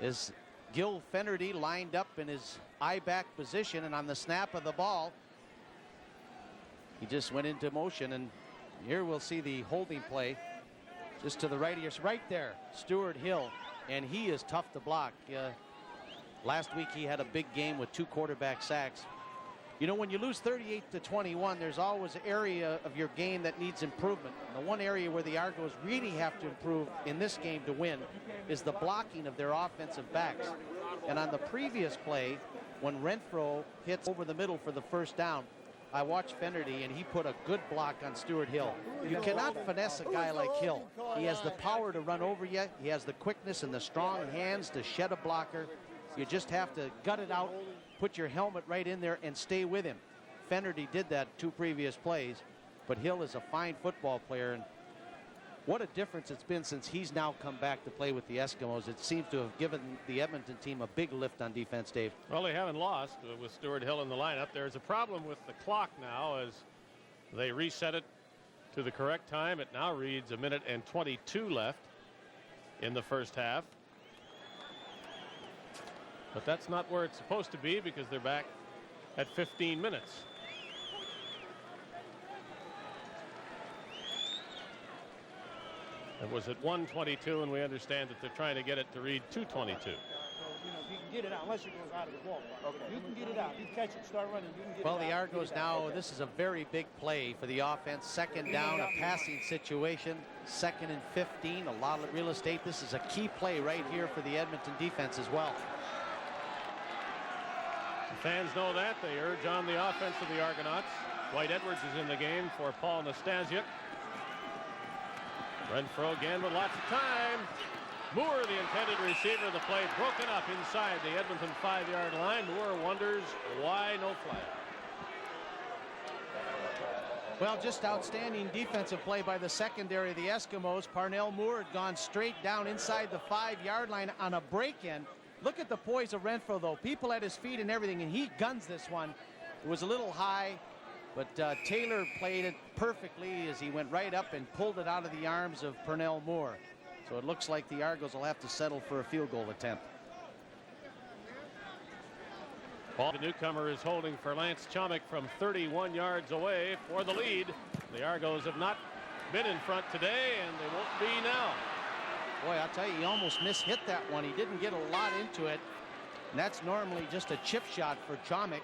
Is Gil Fennerty lined up in his I-back position, and on the snap of the ball, he just went into motion, and here we'll see the holding play. Just to the right here, right there, Stuart Hill, and he is tough to block. Last week he had a big game with 2 quarterback sacks. You know, when you lose 38-21, there's always an area of your game that needs improvement. And the one area where the Argos really have to improve in this game to win is the blocking of their offensive backs. And on the previous play, when Renfro hits over the middle for the 1st down, I watched Fennerty, and he put a good block on Stuart Hill. You cannot finesse a guy like Hill. He has the power to run over you. He has the quickness and the strong hands to shed a blocker. You just have to gut it out, put your helmet right in there, and stay with him. Fennerty did that 2 previous plays, but Hill is a fine football player, and what a difference it's been since he's now come back to play with the Eskimos. It seems to have given the Edmonton team a big lift on defense, Dave. Well, they haven't lost with Stuart Hill in the lineup. There's a problem with the clock now as they reset it to the correct time. It now reads 1:22 left in the first half. But that's not where it's supposed to be because they're back at 15 minutes. It was at 1:22, and we understand that they're trying to get it to read 2:22. You can get it out unless it goes out of the ball. Okay. You can get it out. You catch it, start running. You can get Well, it the out. Argos now, this is a very big play for the offense. Second down, a passing situation. 2nd and 15, a lot of real estate. This is a key play right here for the Edmonton defense as well. The fans know that. They urge on the offense of the Argonauts. Dwight Edwards is in the game for Paul Nastasia. Renfro again with lots of time. Moore, the intended receiver. The play broken up inside the Edmonton 5-yard line. Moore wonders why no flag. Well, just outstanding defensive play by the secondary of the Eskimos. Parnell Moore had gone straight down inside the 5-yard line on a break-in. Look at the poise of Renfro, though. People at his feet and everything, and he guns this one. It was a little high, but Taylor played it perfectly as he went right up and pulled it out of the arms of Parnell Moore. So it looks like the Argos will have to settle for a field goal attempt. The newcomer is holding for Lance Chomick from 31 yards away for the lead. The Argos have not been in front today, and they won't be now. Boy, I'll tell you, he almost mishit that one. He didn't get a lot into it, and that's normally just a chip shot for Chomick.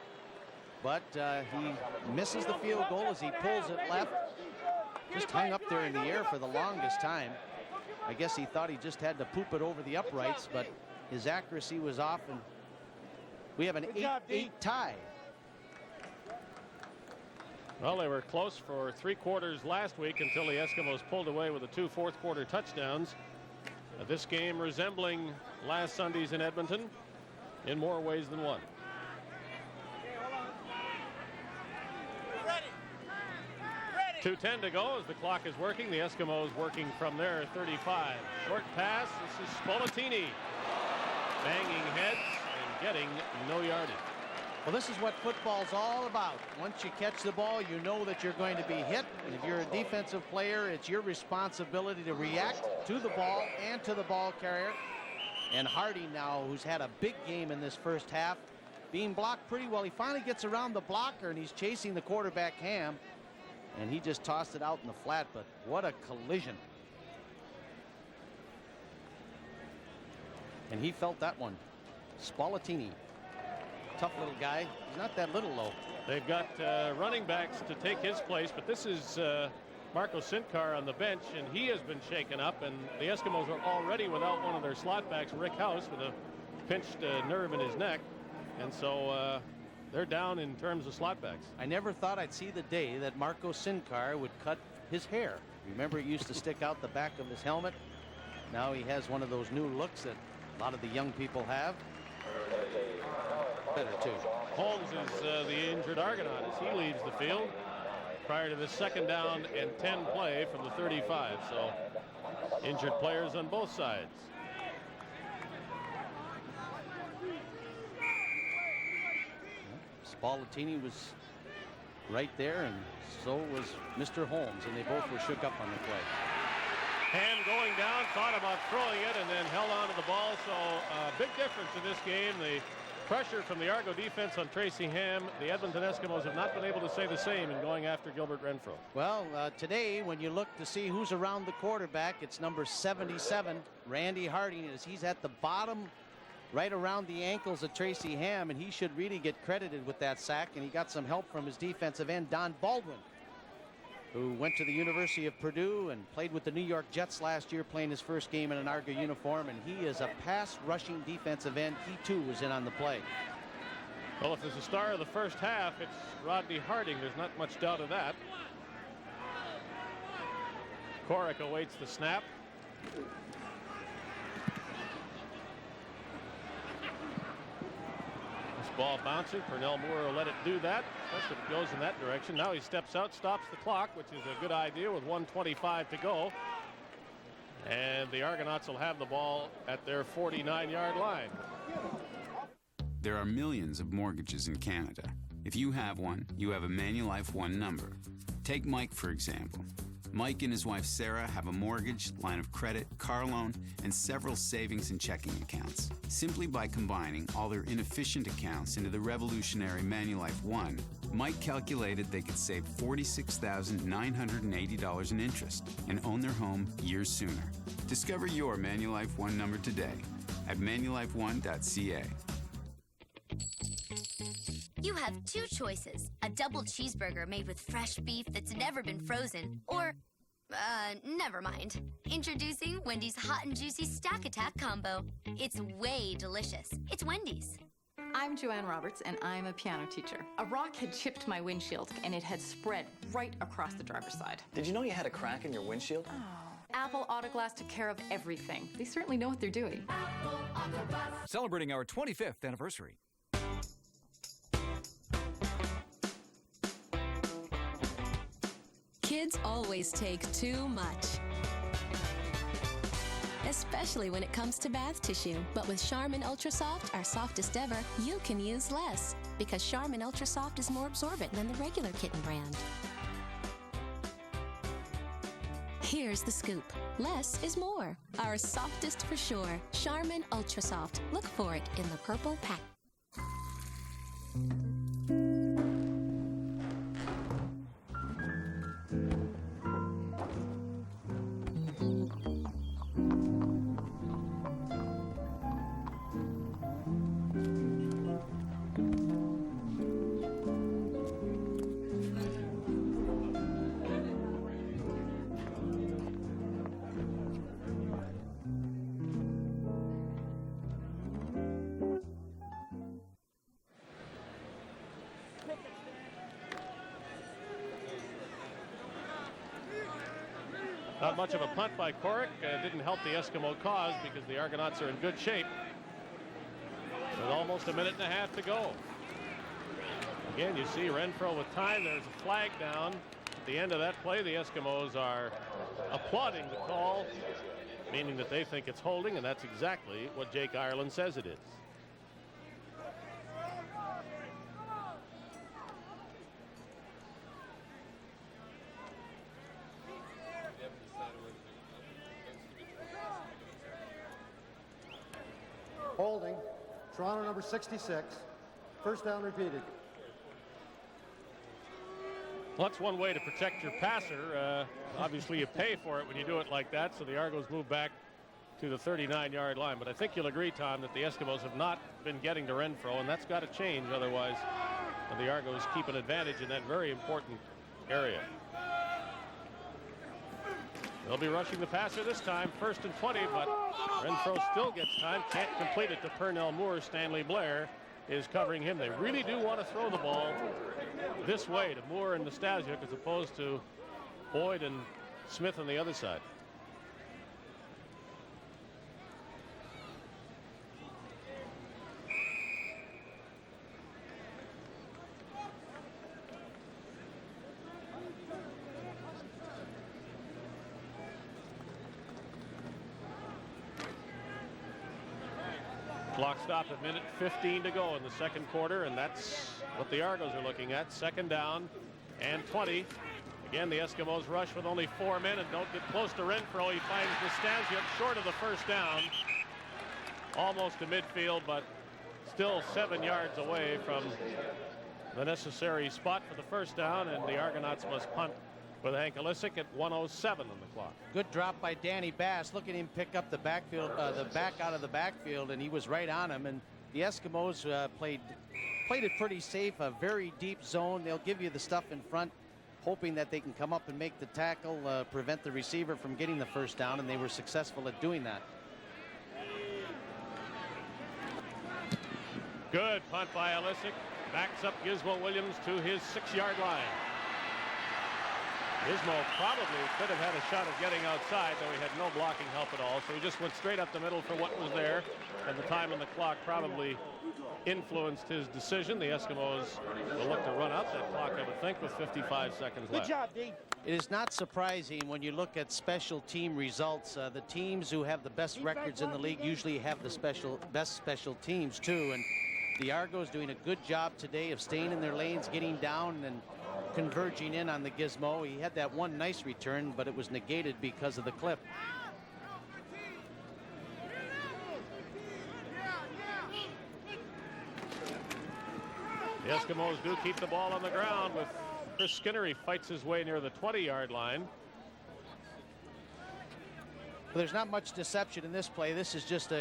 But he misses the field goal as he pulls it left. Just hung up there in the air for the longest time. I guess he thought he just had to poop it over the uprights, but his accuracy was off, and we have an 8-8 tie. Well, they were close for 3 quarters last week until the Eskimos pulled away with the 2 fourth-quarter touchdowns. This game resembling last Sunday's in Edmonton in more ways than one. 2:10 to go as the clock is working. The Eskimos working from their 35. Short pass. This is Spolatini banging heads and getting no yardage. Well, this is what football's all about. Once you catch the ball, you know that you're going to be hit. And if you're a defensive player, it's your responsibility to react to the ball and to the ball carrier. And Hardy now, who's had a big game in this first half, being blocked pretty well. He finally gets around the blocker, and he's chasing the quarterback Ham. And he just tossed it out in the flat, but what a collision. And he felt that one. Spolatini. Tough little guy. He's not that little, though. They've got running backs to take his place, but this is Marco Sintkar on the bench, and he has been shaken up, and the Eskimos are already without one of their slot backs, Rick House, with a pinched nerve in his neck. And so they're down in terms of slot backs. I never thought I'd see the day that Marco Sintkar would cut his hair. Remember, it used to stick out the back of his helmet. Now he has one of those new looks that a lot of the young people have. Better too. Holmes is the injured Argonaut as he leaves the field prior to the 2nd down and 10 play from the 35. So injured players on both sides. Spolatini was right there, and so was Mr. Holmes, and they both were shook up on the play. Ham going down, thought about throwing it, and then held on to the ball. So big difference in this game. The pressure from the Argo defense on Tracy Ham. The Edmonton Eskimos have not been able to say the same in going after Gilbert Renfro. Well, today, when you look to see who's around the quarterback, it's number 77, Randy Harding, as he's at the bottom right around the ankles of Tracy Ham, and he should really get credited with that sack, and he got some help from his defensive end, Don Baldwin, who went to the University of Purdue and played with the New York Jets last year, playing his first game in an Argo uniform, and he is a pass rushing defensive end. He too was in on the play. Well, if there's a star of the first half, it's Rodney Harding. There's not much doubt of that. Korek awaits the snap. Ball bouncing. Pernell Moore will let it do that, especially if it goes in that direction. Now he steps out, stops the clock, which is a good idea with 1:25 to go. And the Argonauts will have the ball at their 49-yard line. There are millions of mortgages in Canada. If you have one, you have a Manulife One number. Take Mike, for example. Mike and his wife Sarah have a mortgage, line of credit, car loan, and several savings and checking accounts. Simply by combining all their inefficient accounts into the revolutionary Manulife One, Mike calculated they could save $46,980 in interest and own their home years sooner. Discover your Manulife One number today at manulifeone.ca. You have two choices: a double cheeseburger made with fresh beef that's never been frozen, or, never mind. Introducing Wendy's Hot and Juicy Stack Attack Combo. It's way delicious. It's Wendy's. I'm Joanne Roberts, and I'm a piano teacher. A rock had chipped my windshield, and it had spread right across the driver's side. Did you know you had a crack in your windshield? Apple Autoglass took care of everything. They certainly know what they're doing. Celebrating our 25th anniversary. Kids always take too much, especially when it comes to bath tissue. But with Charmin Ultra Soft, our softest ever, you can use less, because Charmin Ultra Soft is more absorbent than the regular kitten brand. Here's the scoop. Less is more. Our softest for sure. Charmin Ultra Soft. Look for it in the purple pack. Not much of a punt by Corrick. Didn't help the Eskimo cause because the Argonauts are in good shape with almost a minute and a half to go. Again, you see Renfro with time. There's a flag down at the end of that play. The Eskimos are applauding the call, meaning that they think it's holding, and that's exactly what Jake Ireland says it is. Holding. Toronto number 66. First down repeated. Well, that's one way to protect your passer. Obviously, you pay for it when you do it like that, so the Argos move back to the 39-yard line. But I think you'll agree, Tom, that the Eskimos have not been getting to Renfro, and that's got to change. Otherwise, the Argos keep an advantage in that very important area. They'll be rushing the passer this time, 1st and 20, but Renfro still gets time. Can't complete it to Pernell Moore. Stanley Blair is covering him. They really do want to throw the ball this way to Moore and Nastasiuk as opposed to Boyd and Smith on the other side. Clock stopped at minute 15 to go in the second quarter, and that's what the Argos are looking at. 2nd down and 20. Again, the Eskimos rush with only 4 men and don't get close to Renfro. He finds Nastasiuk short of the first down. Almost to midfield, but still 7 yards away from the necessary spot for the first down, and the Argonauts must punt with Hank Alisic at 1:07 on the clock. Good drop by Danny Bass. Look at him pick up the backfield, the back out of the backfield, and he was right on him. And the Eskimos played it pretty safe, a very deep zone. They'll give you the stuff in front, hoping that they can come up and make the tackle, prevent the receiver from getting the first down, and they were successful at doing that. Good punt by Alisic. Backs up Gizmo Williams to his 6-yard line. Gizmo probably could have had a shot at getting outside, though he had no blocking help at all. So he just went straight up the middle for what was there. And the time on the clock probably influenced his decision. The Eskimos will look to run out that clock, I would think, with 55 seconds left. Good job, D. It is not surprising when you look at special team results. The teams who have the best records in the league usually have the best special teams too. And the Argos doing a good job today of staying in their lanes, getting down and converging in on the Gizmo. He had that one nice return, but it was negated because of the clip. The Eskimos do keep the ball on the ground with Chris Skinner. He fights his way near the 20-yard line. But there's not much deception in this play. This is just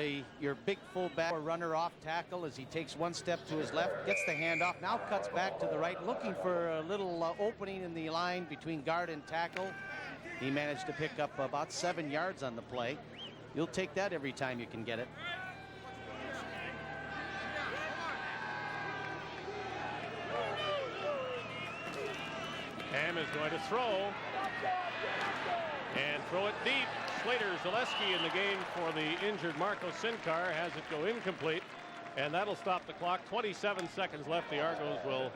your big fullback or runner off tackle as he takes one step to his left, gets the handoff, now cuts back to the right, looking for a little opening in the line between guard and tackle. He managed to pick up about 7 yards on the play. You'll take that every time you can get it. Ham is going to throw and throw it deep. Slater Zaleski in the game for the injured Marco Sincar has it go incomplete, and that'll stop the clock. 27 seconds left. The Argos will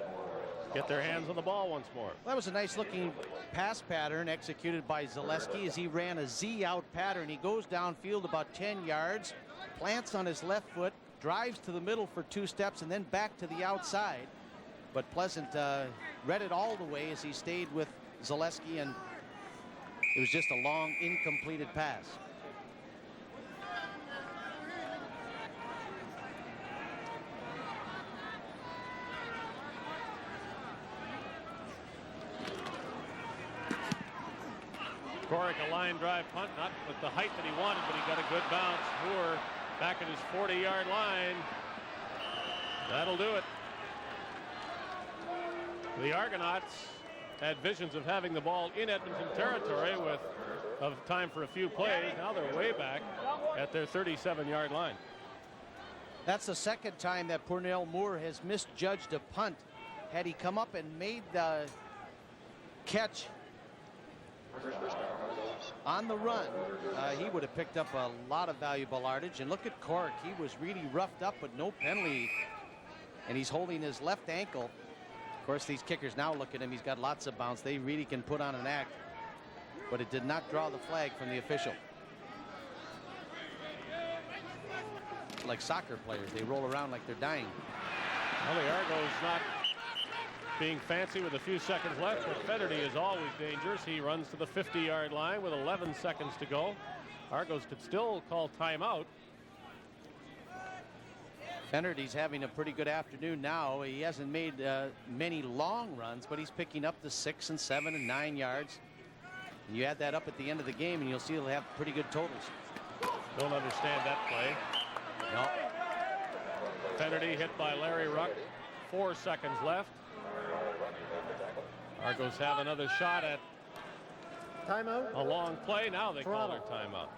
get their hands on the ball once more. That was a nice looking pass pattern executed by Zaleski as he ran a Z out pattern. He goes downfield about 10 yards, plants on his left foot, drives to the middle for 2 steps, and then back to the outside. But Pleasant read it all the way as he stayed with Zaleski, and it was just a long, incompleted pass. Corrick, a line drive punt, not with the height that he wanted, but he got a good bounce. Moore back at his 40-yard line. That'll do it. The Argonauts had visions of having the ball in Edmonton territory with time for a few plays. Now they're way back at their 37-yard line. That's the second time that Purnell Moore has misjudged a punt. Had he come up and made the catch on the run, he would have picked up a lot of valuable yardage. And look at Cork. He was really roughed up, but no penalty. And he's holding his left ankle. Of course, these kickers now look at him. He's got lots of bounce. They really can put on an act. But it did not draw the flag from the official. Like soccer players, they roll around like they're dying. Well, the Argos not being fancy with a few seconds left, but Fennerty is always dangerous. He runs to the 50-yard line with 11 seconds to go. Argos could still call timeout. Fennerty's having a pretty good afternoon now. He hasn't made many long runs, but he's picking up the 6 and 7 and 9 yards. And you add that up at the end of the game, and you'll see he'll have pretty good totals. Don't understand that play. No. Fennerty hit by Larry Ruck. 4 seconds left. Argos have another shot at timeout. A long play. Now they Toronto. call their timeout.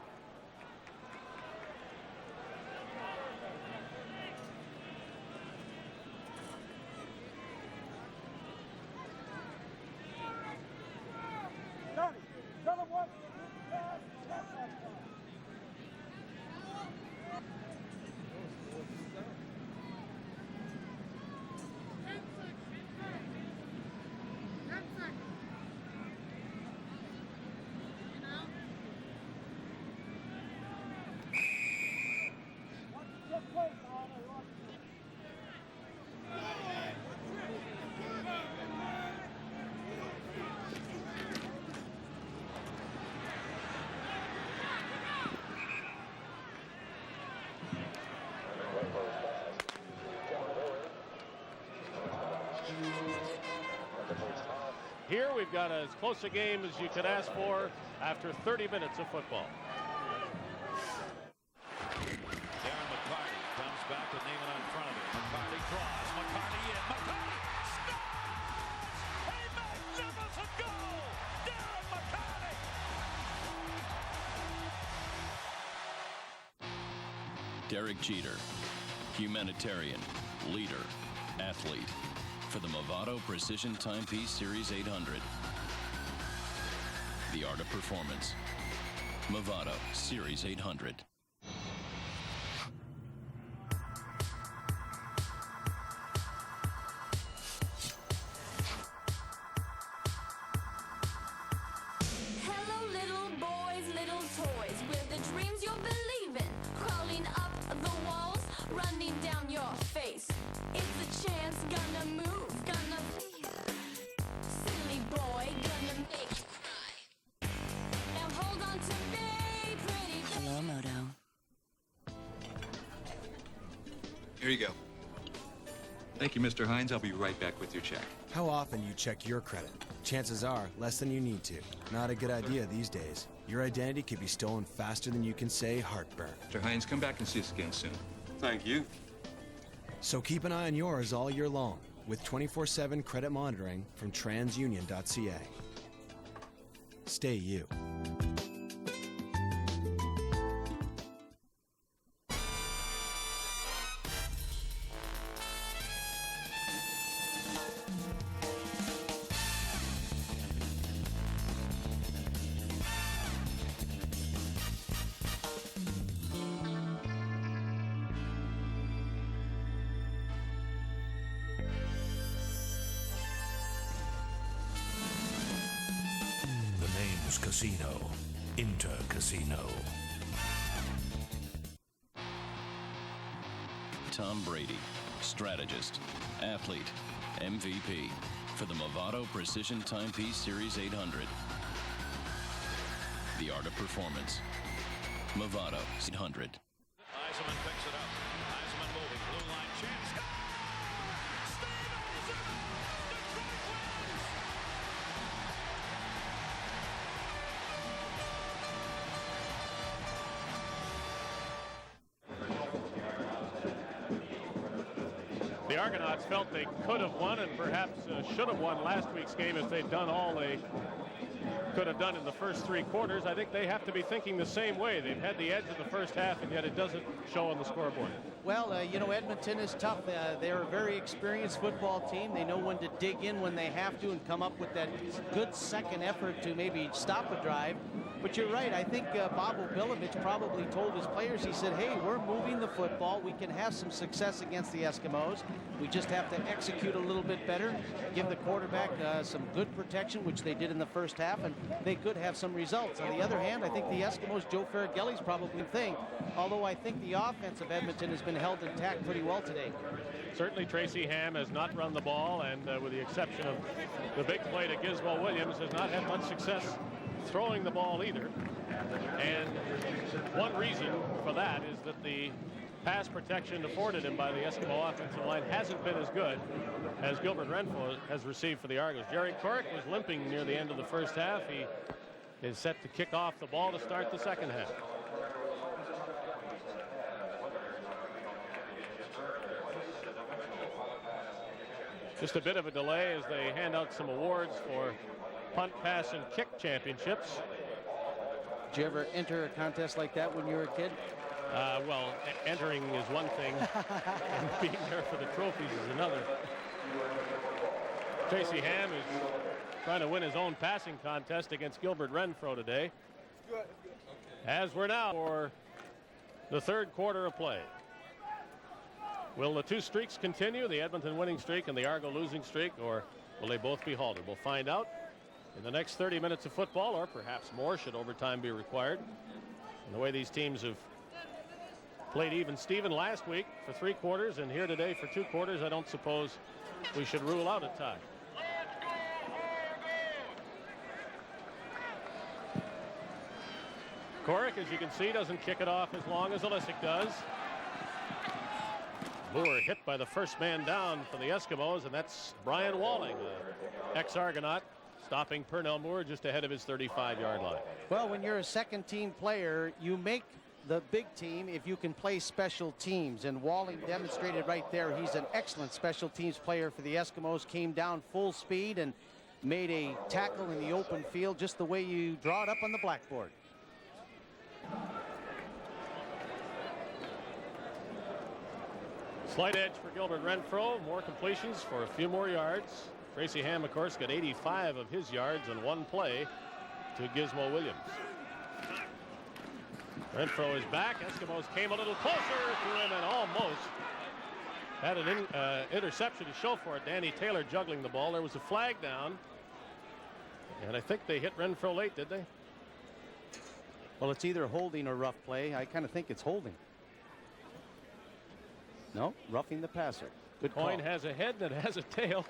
Here we've got as close a game as you could ask for after 30 minutes of football. Darren McCarty comes back with Neiman in front of him. McCarty draws. McCarty in. McCarty scores! A magnificent goal! Darren McCarty! Derek Jeter, humanitarian, leader, athlete. For the Movado Precision Timepiece Series 800. The art of performance. Movado Series 800. Hello, little boys, little toys. We're the dreams you'll believe in. Crawling up the walls, running down your face. It's a chance, gonna move, gonna silly boy, gonna make you cry. Now hold on to me, pretty. Hello, Moto. Here you go. Thank you, Mr. Hines. I'll be right back with your check. How often you check your credit? Chances are, less than you need to. Not a good idea these days. Your identity could be stolen faster than you can say heartburn. Mr. Hines, come back and see us again soon. Thank you. So keep an eye on yours all year long with 24/7 credit monitoring from transunion.ca. Stay you. Casino. Inter Casino. Tom Brady, strategist, athlete, MVP for the Movado Precision Timepiece Series 800. The art of performance. Movado 800. Eisenman picks it up. Eisenman moving. Blue line chance. The Argonauts felt they could have won and perhaps should have won last week's game if they'd done all they could have done in the first three quarters. I think they have to be thinking the same way. They've had the edge in the first half, and yet it doesn't show on the scoreboard. Well, you know, Edmonton is tough. They're a very experienced football team. They know when to dig in when they have to and come up with that good second effort to maybe stop a drive. But you're right. I think Bob Obilovich probably told his players, he said, hey, we're moving the football. We can have some success against the Eskimos. We just have to execute a little bit better, give the quarterback some good protection, which they did in the first half, and they could have some results. On the other hand, I think the Eskimos, Joe Faraghelli's probably the thing, although I think the offense of Edmonton has been held intact pretty well today. Certainly Tracy Ham has not run the ball, and with the exception of the big play to Gizmo Williams, has not had much success throwing the ball either. And one reason for that is that the pass protection afforded him by the Eskimo offensive line hasn't been as good as Gilbert Renfro has received for the Argos. Jerry Corrick was limping near the end of the first half. He is set to kick off the ball to start the second half. Just a bit of a delay as they hand out some awards for punt, pass, and kick championships. Did you ever enter a contest like that when you were a kid? Well, entering is one thing, and being there for the trophies is another. Tracy Ham is trying to win his own passing contest against Gilbert Renfro today. As we're now for the third quarter of play. Will the two streaks continue, the Edmonton winning streak and the Argo losing streak, or will they both be halted? We'll find out in the next 30 minutes of football, or perhaps more should overtime be required. And the way these teams have played even Steven last week for 3 quarters and here today for 2 quarters, I don't suppose we should rule out a tie. Corrick, as you can see, doesn't kick it off as long as Olisic does. Moore hit by the first man down for the Eskimos, and that's Brian Walling, ex-Argonaut, stopping Pernell Moore just ahead of his 35-yard line. Well, when you're a second-team player, you make the big team if you can play special teams, and Walling demonstrated right there he's an excellent special teams player for the Eskimos. Came down full speed and made a tackle in the open field just the way you draw it up on the blackboard. Slight edge for Gilbert Renfro. More completions for a few more yards. Tracy Ham, of course, got 85 of his yards in one play to Gizmo Williams. Renfro is back. Eskimos came a little closer to him and almost had an interception to show for it. Danny Taylor juggling the ball. There was a flag down. And I think they hit Renfro late, did they? Well, it's either holding or rough play. I kind of think it's holding. No, roughing the passer. Good call. Coin has a head and it has a tail.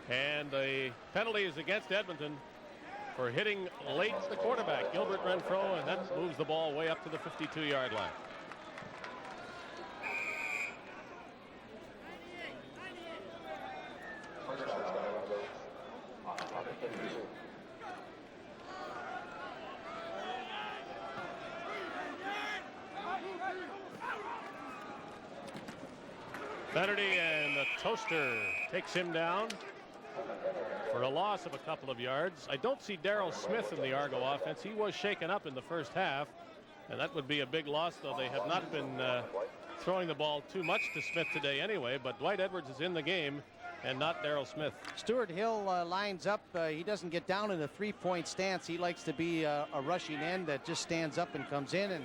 And the penalty is against Edmonton for hitting late the quarterback, Gilbert Renfro, and that moves the ball way up to the 52-yard line. Fennerty, and the toaster takes him down for a loss of a couple of yards. I don't see Darrell Smith in the Argo offense. He was shaken up in the first half, and that would be a big loss, though they have not been throwing the ball too much to Smith today anyway. But Dwight Edwards is in the game and not Darrell Smith. Stuart Hill lines up. He doesn't get down in a three-point stance. He likes to be a rushing end that just stands up and comes in. And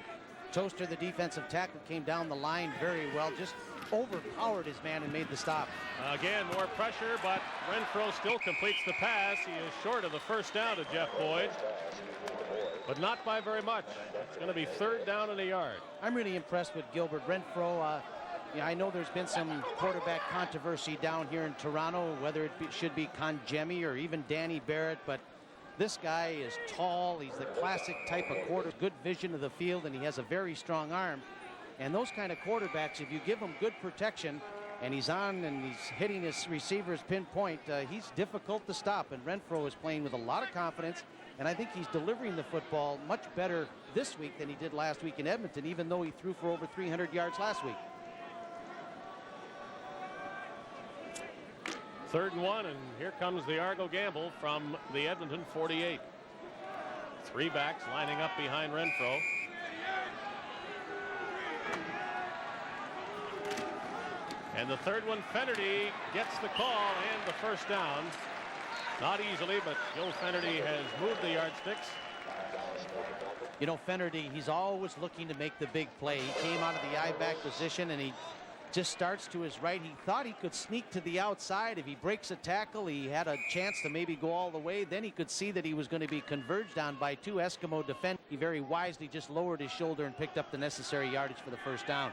Toaster, the defensive tackle, came down the line very well. Just overpowered his man and made the stop. Again, more pressure, but Renfro still completes the pass. He is short of the first down to Jeff Boyd, but not by very much. It's going to be 3rd down and a yard. I'm really impressed with Gilbert Renfro. Yeah, I know there's been some quarterback controversy down here in Toronto, whether it should be Conjemi or even Danny Barrett, but this guy is tall. He's the classic type of quarterback, good vision of the field, and he has a very strong arm. And those kind of quarterbacks, if you give him good protection and he's on and he's hitting his receivers pinpoint, he's difficult to stop. And Renfro is playing with a lot of confidence, and I think he's delivering the football much better this week than he did last week in Edmonton, even though he threw for over 300 yards last week. 3rd and 1, and here comes the Argo gamble from the Edmonton 48. 3 backs lining up behind Renfro. And the 3rd one, Fennerty gets the call and the first down. Not easily, but Joe Fennerty has moved the yardsticks. You know, Fennerty, he's always looking to make the big play. He came out of the I-back position and he just starts to his right. He thought he could sneak to the outside. If he breaks a tackle, he had a chance to maybe go all the way. Then he could see that he was going to be converged on by 2 Eskimo defenders. He very wisely just lowered his shoulder and picked up the necessary yardage for the first down.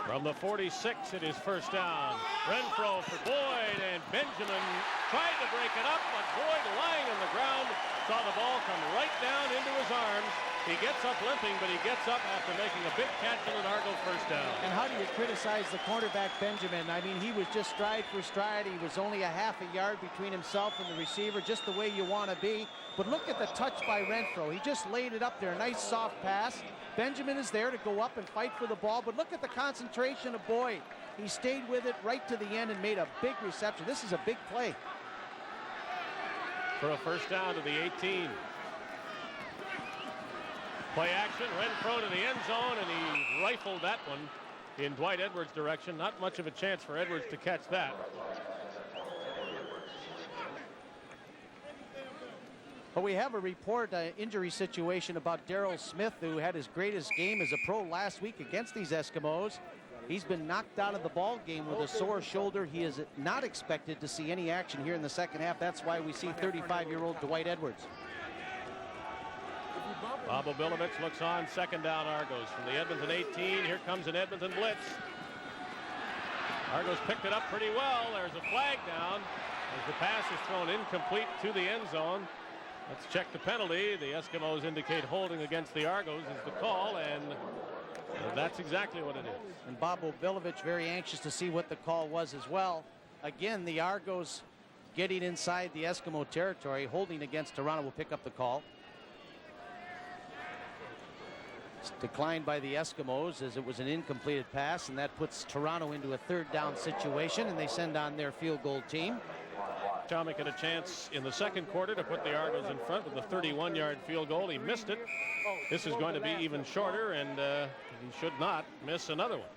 From the 46, it is first down. Renfro for Boyd, and Benjamin tried to break it up, but Boyd, lying on the ground, saw the ball come right down into his arms. He gets up limping, but he gets up after making a big catch on an Argo first down. And how do you criticize the cornerback, Benjamin? I mean, he was just stride for stride. He was only a half a yard between himself and the receiver, just the way you want to be. But look at the touch by Renfro. He just laid it up there. A nice soft pass. Benjamin is there to go up and fight for the ball, but look at the concentration of Boyd. He stayed with it right to the end and made a big reception. This is a big play. For a first down to the 18. Play action, Renfro to the end zone, and he rifled that one in Dwight Edwards' direction. Not much of a chance for Edwards to catch that. But we have a report, injury situation about Darrell Smith, who had his greatest game as a pro last week against these Eskimos. He's been knocked out of the ball game with a sore shoulder. He is not expected to see any action here in the second half. That's why we see 35-year-old Dwight Edwards. Bob Obilovich looks on, second down Argos from the Edmonton 18. Here comes an Edmonton blitz. Argos picked it up pretty well. There's a flag down as the pass is thrown incomplete to the end zone. Let's check the penalty. The Eskimos indicate holding against the Argos is the call, and that's exactly what it is. And Bob Obilovich very anxious to see what the call was as well. Again, the Argos getting inside the Eskimo territory, holding against Toronto will pick up the call. It's declined by the Eskimos as it was an incompleted pass, and that puts Toronto into a 3rd down situation, and they send on their field goal team. Tomic had a chance in the second quarter to put the Argos in front with a 31-yard field goal. He missed it. This is going to be even shorter, and he should not miss another one.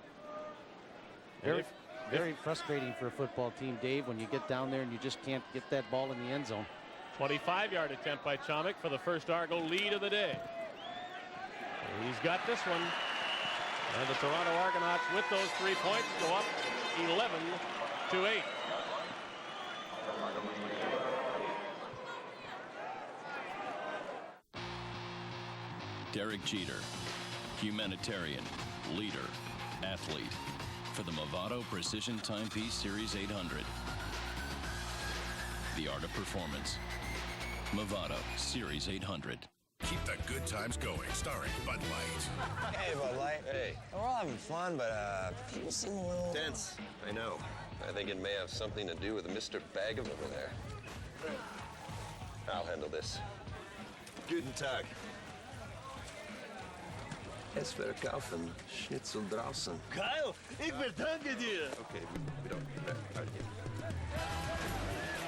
Very frustrating for a football team, Dave, when you get down there and you just can't get that ball in the end zone. 25-yard attempt by Chomik for the first Argo lead of the day. He's got this one. And the Toronto Argonauts, with those 3 points, go up 11-8. Derek Jeter, humanitarian, leader, athlete, for the Movado Precision Timepiece Series 800. The Art of Performance. Movado Series 800. Keep the good times going, starring Bud Light. Hey, Bud Light. Hey. We're all having fun, but people seem a little tense. I know. I think it may have something to do with Mr. Bagum over there. I'll handle this. Guten Tag. Es verkaufen Schnitzel draußen. Kyle, ik bedanke dir. Okay, we don't do that again.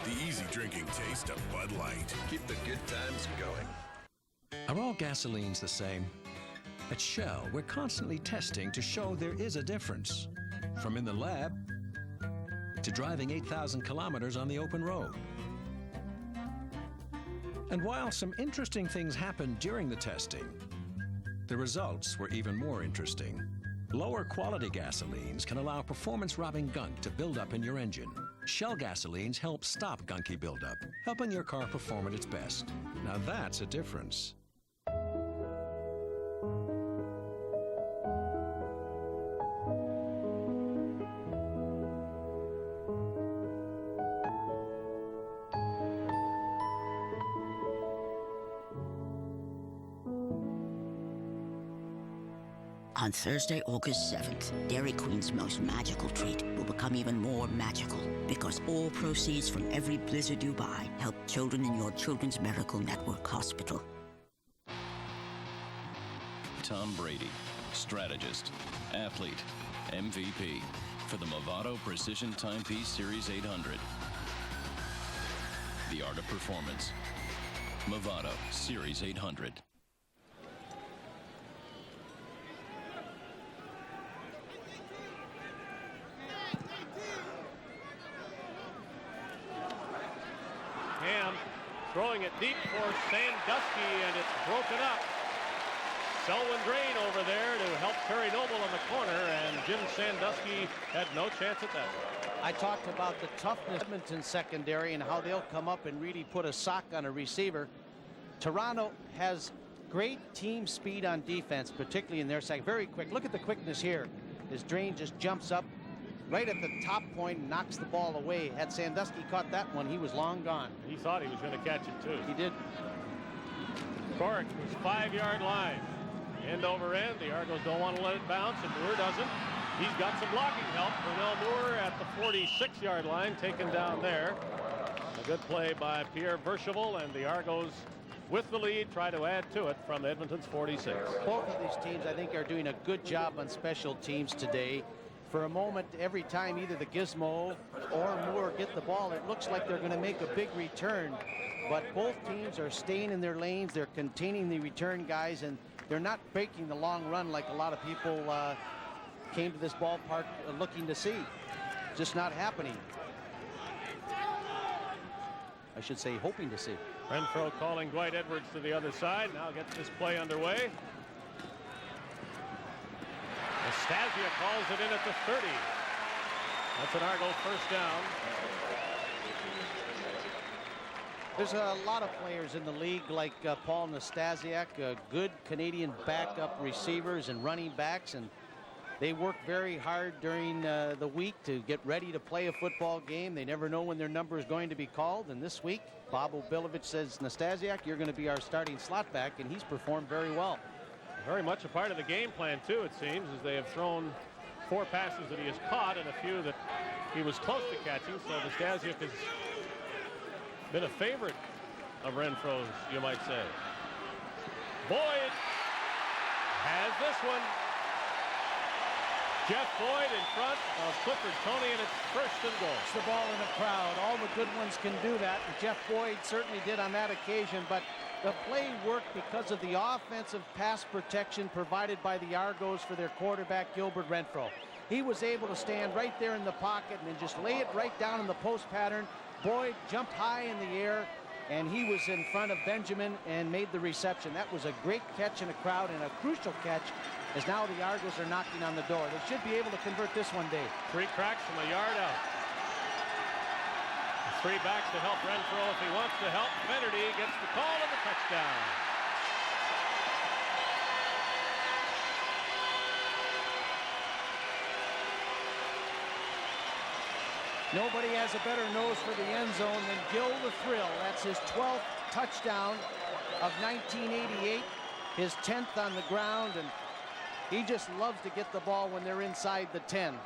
The easy drinking taste of Bud Light. Keep the good times going. Are all gasolines the same? At Shell, we're constantly testing to show there is a difference. From in the lab to driving 8,000 kilometers on the open road. And while some interesting things happened during the testing, the results were even more interesting. Lower quality gasolines can allow performance-robbing gunk to build up in your engine. Shell gasolines help stop gunky buildup, helping your car perform at its best. Now that's a difference. On Thursday, August 7th, Dairy Queen's most magical treat will become even more magical because all proceeds from every Blizzard you buy help children in your Children's Miracle Network hospital. Tom Brady, strategist, athlete, MVP, for the Movado Precision Timepiece Series 800. The Art of Performance. Movado Series 800. Ham throwing it deep for Sandusky, and it's broken up. Selwyn Drain over there to help Terry Noble in the corner, and Jim Sandusky had no chance at that one. I talked about the toughness of Edmonton secondary and how they'll come up and really put a sock on a receiver. Toronto has great team speed on defense, particularly in their second. Very quick. Look at the quickness here. As Drain just jumps up right at the top point and knocks the ball away. Had Sandusky caught that one, he was long gone. He thought he was going to catch it too. He did. Corrick was 5-yard line. End over end. The Argos don't want to let it bounce, and Moore doesn't. He's got some blocking help. Pernell Moore at the 46-yard line, taken down there. A good play by Pierre Vercheval, and the Argos, with the lead, try to add to it from Edmonton's 46. Both of these teams, I think, are doing a good job on special teams today. For a moment, every time either the Gizmo or Moore get the ball, it looks like they're going to make a big return. But both teams are staying in their lanes. They're containing the return guys, and they're not breaking the long run like a lot of people came to this ballpark looking to see. Just not happening. I should say hoping to see. Renfro calling Dwight Edwards to the other side. Now gets this play underway. Nastasia calls it in at the 30. That's an Argo first down. There's a lot of players in the league like Paul Nastasiak, good Canadian backup receivers and running backs, and they work very hard during the week to get ready to play a football game. They never know when their number is going to be called, and this week Bob Obilovich says, Nastasiak, you're going to be our starting slot back, and he's performed very well. Very much a part of the game plan, too, it seems, as they have thrown 4 passes that he has caught and a few that he was close to catching. So Nastasiuk has been a favorite of Renfro's, you might say. Boyd has this one. Jeff Boyd in front of Clifford Toney, and it's first and goal. It's the ball in the crowd. All the good ones can do that, and Jeff Boyd certainly did on that occasion, but the play worked because of the offensive pass protection provided by the Argos for their quarterback, Gilbert Renfro. He was able to stand right there in the pocket and then just lay it right down in the post pattern. Boyd jumped high in the air, and he was in front of Benjamin and made the reception. That was a great catch in a crowd, and a crucial catch, as now the Argos are knocking on the door. They should be able to convert this one, Dave. 3 cracks from a yard out. 3 backs to help Renfro if he wants to help. Finnerty gets the call and the touchdown. Nobody has a better nose for the end zone than Gil the Thrill. That's his 12th touchdown of 1988, his 10th on the ground, and he just loves to get the ball when they're inside the 10.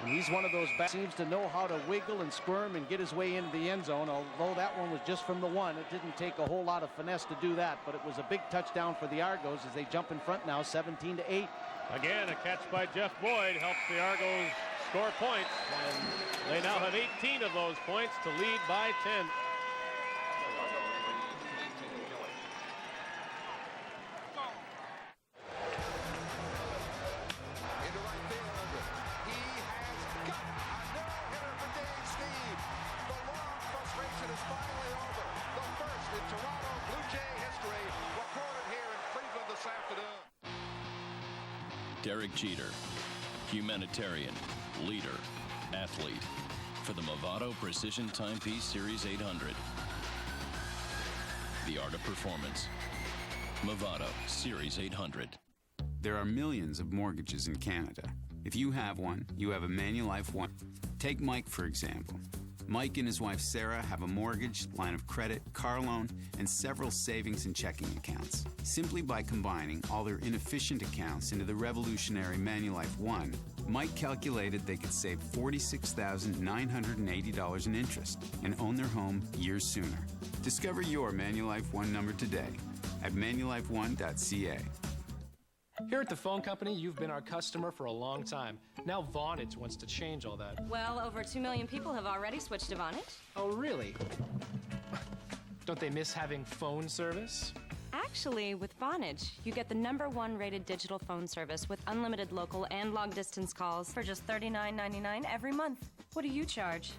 And he's one of those backs seems to know how to wiggle and squirm and get his way into the end zone, although that one was just from the 1. It didn't take a whole lot of finesse to do that, but it was a big touchdown for the Argos as they jump in front now, 17-8. Again, a catch by Jeff Boyd helps the Argos score points, and they now have 18 of those points to lead by 10. Derek Jeter, humanitarian, leader, athlete, for the Movado Precision Timepiece Series 800. The art of performance. Movado Series 800. There are millions of mortgages in Canada. If you have one, you have a Manulife One. Take Mike, for example. Mike and his wife Sarah have a mortgage, line of credit, car loan, and several savings and checking accounts. Simply by combining all their inefficient accounts into the revolutionary Manulife One, Mike calculated they could save $46,980 in interest and own their home years sooner. Discover your Manulife One number today at manulifeone.ca. Here at the phone company, you've been our customer for a long time. Now Vonage wants to change all that. Well, over 2 million people have already switched to Vonage. Oh, really? Don't they miss having phone service? Actually, with Vonage, you get the #1 rated digital phone service with unlimited local and long-distance calls for just $39.99 every month. What do you charge?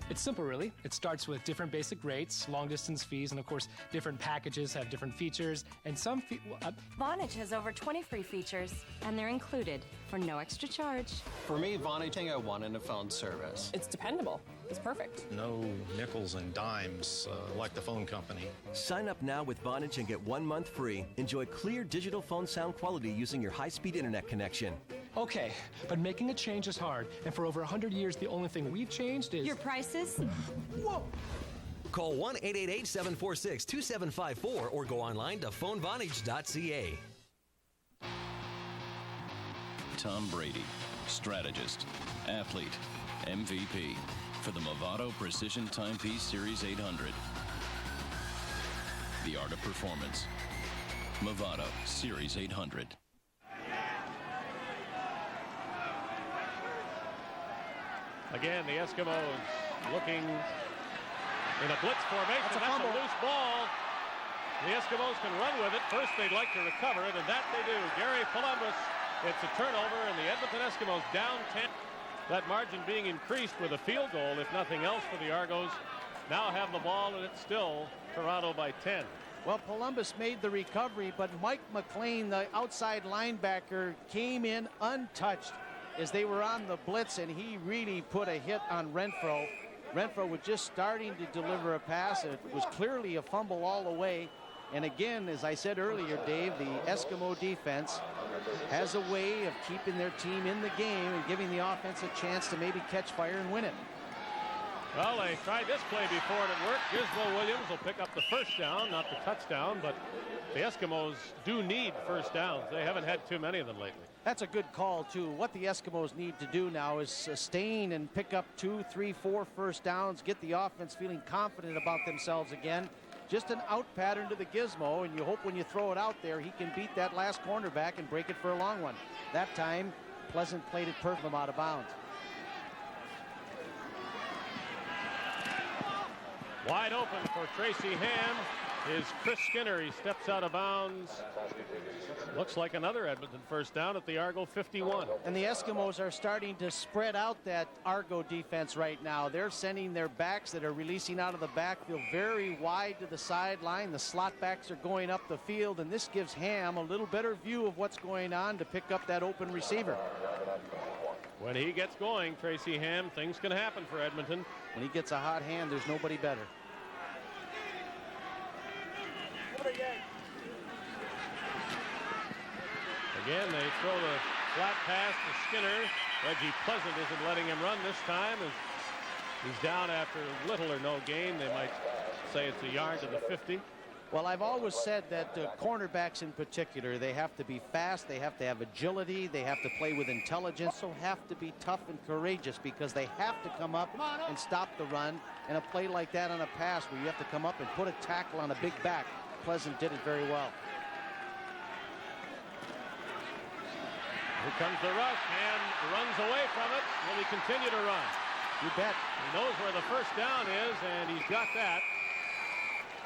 It's simple, really. It starts with different basic rates, long-distance fees, and of course, different packages have different features, and some Vonage has over 20 free features, and they're included for no extra charge. For me, Vonage, I want in a phone service. It's dependable. It's perfect. No nickels and dimes like the phone company. Sign up now with Vonage and get 1 month free. Enjoy clear digital phone sound quality using your high-speed internet connection. Okay, but making a change is hard, and for over 100 years, the only thing we've changed is... Your prices? Whoa! Call 1-888-746-2754 or go online to phonevonage.ca. Tom Brady, strategist, athlete, MVP, for the Movado Precision Timepiece Series 800. The art of performance. Movado Series 800. Again, the Eskimos looking in a blitz formation. That's a loose ball. The Eskimos can run with it. First, they'd like to recover it, and that they do. Gary Columbus, it's a turnover, and the Edmonton Eskimos down 10. That margin being increased with a field goal, if nothing else, for the Argos. Now have the ball, and it's still Toronto by 10. Well, Columbus made the recovery, but Mike McLean, the outside linebacker, came in untouched as they were on the blitz, and he really put a hit on Renfro. Renfro was just starting to deliver a pass, and it was clearly a fumble all the way. And again, as I said earlier, Dave, the Eskimo defense has a way of keeping their team in the game and giving the offense a chance to maybe catch fire and win it. Well, they tried this play before and it worked. Gizmo Williams will pick up the first down, not the touchdown, but the Eskimos do need first downs. They haven't had too many of them lately. That's a good call, too. What the Eskimos need to do now is sustain and pick up 2, 3, 4 first downs, get the offense feeling confident about themselves again. Just an out pattern to the Gizmo, and you hope when you throw it out there, he can beat that last cornerback and break it for a long one. That time, Pleasant played it perfect out of bounds. Wide open for Tracy Ham is Chris Skinner. He steps out of bounds. Looks like another Edmonton first down at the Argo 51. And the Eskimos are starting to spread out that Argo defense right now. They're sending their backs that are releasing out of the backfield very wide to the sideline. The slot backs are going up the field, and this gives Ham a little better view of what's going on to pick up that open receiver. When he gets going, Tracy Ham, things can happen for Edmonton. When he gets a hot hand, there's nobody better. Again, they throw the flat pass to Skinner. Reggie Pleasant isn't letting him run this time. As he's down after little or no gain. They might say it's a yard to the 50. Well, I've always said that cornerbacks in particular, they have to be fast, they have to have agility, they have to play with intelligence, also have to be tough and courageous because they have to come up and stop the run. And a play like that on a pass where you have to come up and put a tackle on a big back, Pleasant did it very well. Here comes the rush. Ham runs away from it. Will he continue to run? You bet. He knows where the first down is, and he's got that.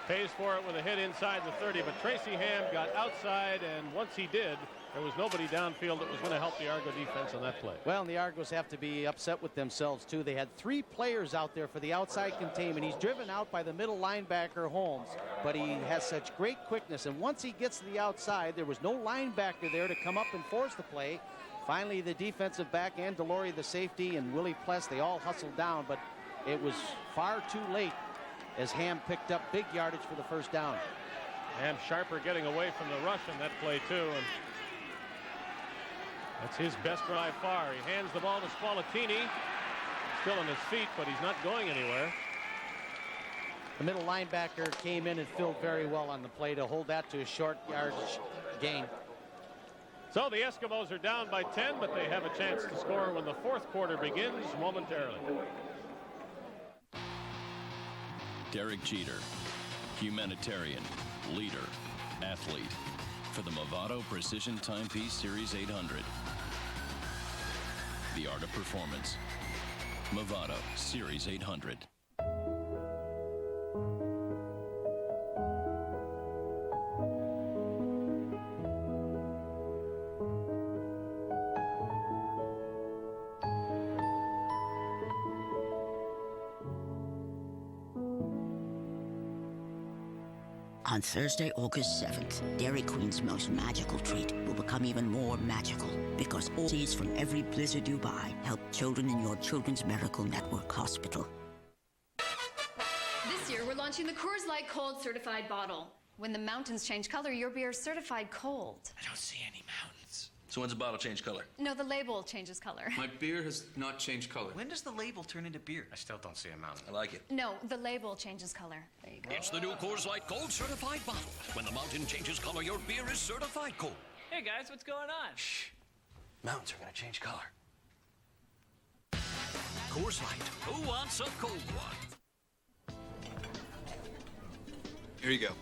Pays for it with a hit inside the 30, but Tracy Ham got outside, and once he did, there was nobody downfield that was going to help the Argo defense on that play. Well, and the Argos have to be upset with themselves, too. They had 3 players out there for the outside containment. He's driven out by the middle linebacker, Holmes, but he has such great quickness, and once he gets to the outside, there was no linebacker there to come up and force the play. Finally, the defensive back and Delory, the safety, and Willie Pless, they all hustled down, but it was far too late as Ham picked up big yardage for the first down. And Sharper getting away from the rush in that play, too. And that's his best drive far. He hands the ball to Spallettini. Still on his feet, but he's not going anywhere. The middle linebacker came in and filled very well on the play to hold that to a short yardage gain. So the Eskimos are down by 10, but they have a chance to score when the fourth quarter begins momentarily. Derek Jeter, humanitarian, leader, athlete, for the Movado Precision Timepiece Series 800. The art of performance. Movado Series 800. On Thursday, August 7th, Dairy Queen's most magical treat will become even more magical because all seeds from every blizzard you buy help children in your Children's Miracle Network hospital. This year, we're launching the Coors Light Cold Certified Bottle. When the mountains change color, your beer is certified cold. I don't see any mountains. So when's the bottle change color? No, the label changes color. My beer has not changed color. When does the label turn into beer? I still don't see a mountain. I like it. No, the label changes color. There you go. It's the new Coors Light Cold Certified Bottle. When the mountain changes color, your beer is certified cold. Hey guys, what's going on? Shh. Mountains are gonna change color. Coors Light. Who wants a cold one? Here you go.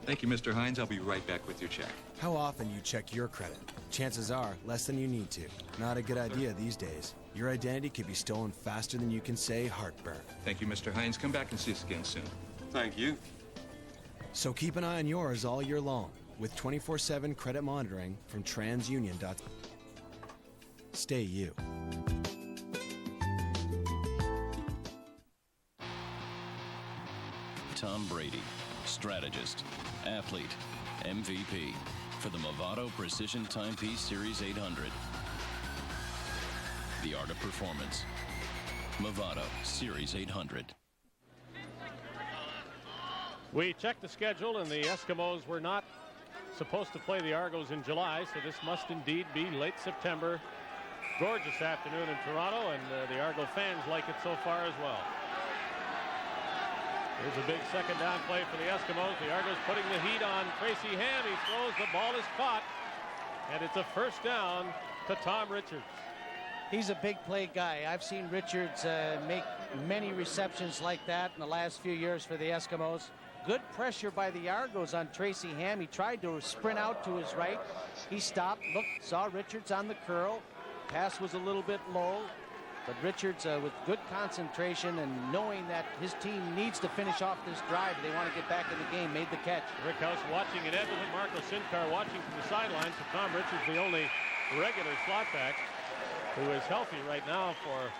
Thank you, Mr. Hines. I'll be right back with your check. How often you check your credit? Chances are, less than you need to. Not a good idea these days. Your identity could be stolen faster than you can say heartburn. Thank you, Mr. Hines. Come back and see us again soon. Thank you. So keep an eye on yours all year long with 24/7 credit monitoring from TransUnion. Stay you. Tom Brady, strategist, athlete, MVP, for the Movado Precision Timepiece Series 800. The art of performance. Movado Series 800. We checked the schedule, and the Eskimos were not supposed to play the Argos in July, so this must indeed be late September. Gorgeous afternoon in Toronto, and the Argo fans like it so far as well. Here's a big second down play for the Eskimos. The Argos putting the heat on Tracy Ham. He throws, the ball is caught, and it's a first down to Tom Richards. He's a big play guy. I've seen Richards make many receptions like that in the last few years for the Eskimos. Good pressure by the Argos on Tracy Ham. He tried to sprint out to his right. He stopped, looked, saw Richards on the curl. Pass was a little bit low. But Richards, with good concentration and knowing that his team needs to finish off this drive, they want to get back in the game, made the catch. Rick House watching in Edmonton. Marco Sincar watching from the sidelines. So Tom Richards, the only regular slot back who is healthy right now for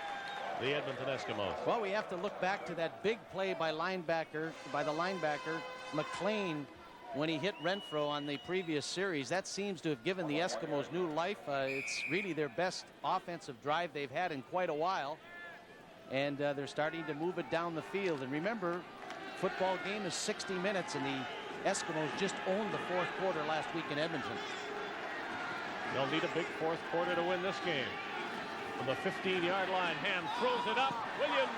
the Edmonton Eskimos. Well, we have to look back to that big play by the linebacker, McLean, when he hit Renfro on the previous series. That seems to have given the Eskimos new life. It's really their best offensive drive they've had in quite a while. And they're starting to move it down the field. And remember, football game is 60 minutes, and the Eskimos just owned the fourth quarter last week in Edmonton. They'll need a big fourth quarter to win this game. From the 15-yard line, Ham throws it up. Williams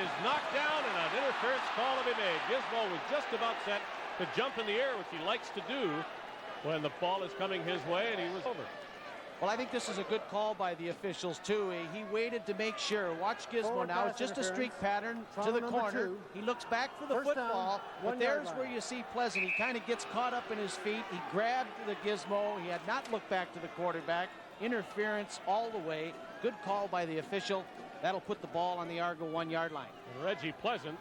is knocked down, and an interference call to be made. Gizmo was just about set to jump in the air, which he likes to do when the ball is coming his way, and he was over. Well, I think this is a good call by the officials, too. He waited to make sure. Watch Gizmo now. It's just a streak pattern to the corner. He looks back for the football, but there's where you see Pleasant. He kind of gets caught up in his feet. He grabbed the Gizmo. He had not looked back to the quarterback. Interference all the way. Good call by the official. That'll put the ball on the Argo 1-yard line. And Reggie Pleasant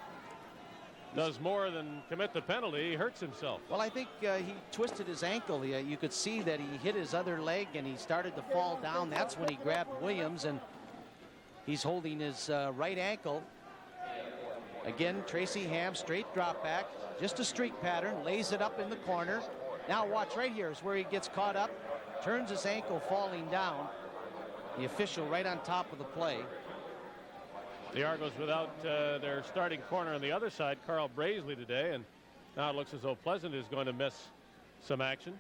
does more than commit the penalty. He hurts himself. Well, I think he twisted his ankle. You could see that he hit his other leg and he started to fall down. That's when he grabbed Williams, and he's holding his right ankle. Again, Tracy Ham, straight drop back, just a streak pattern, lays it up in the corner. Now watch right here is where he gets caught up, turns his ankle falling down. The official right on top of the play. The Argos without their starting corner on the other side, Carl Braisley, today, and now it looks as though Pleasant is going to miss some action.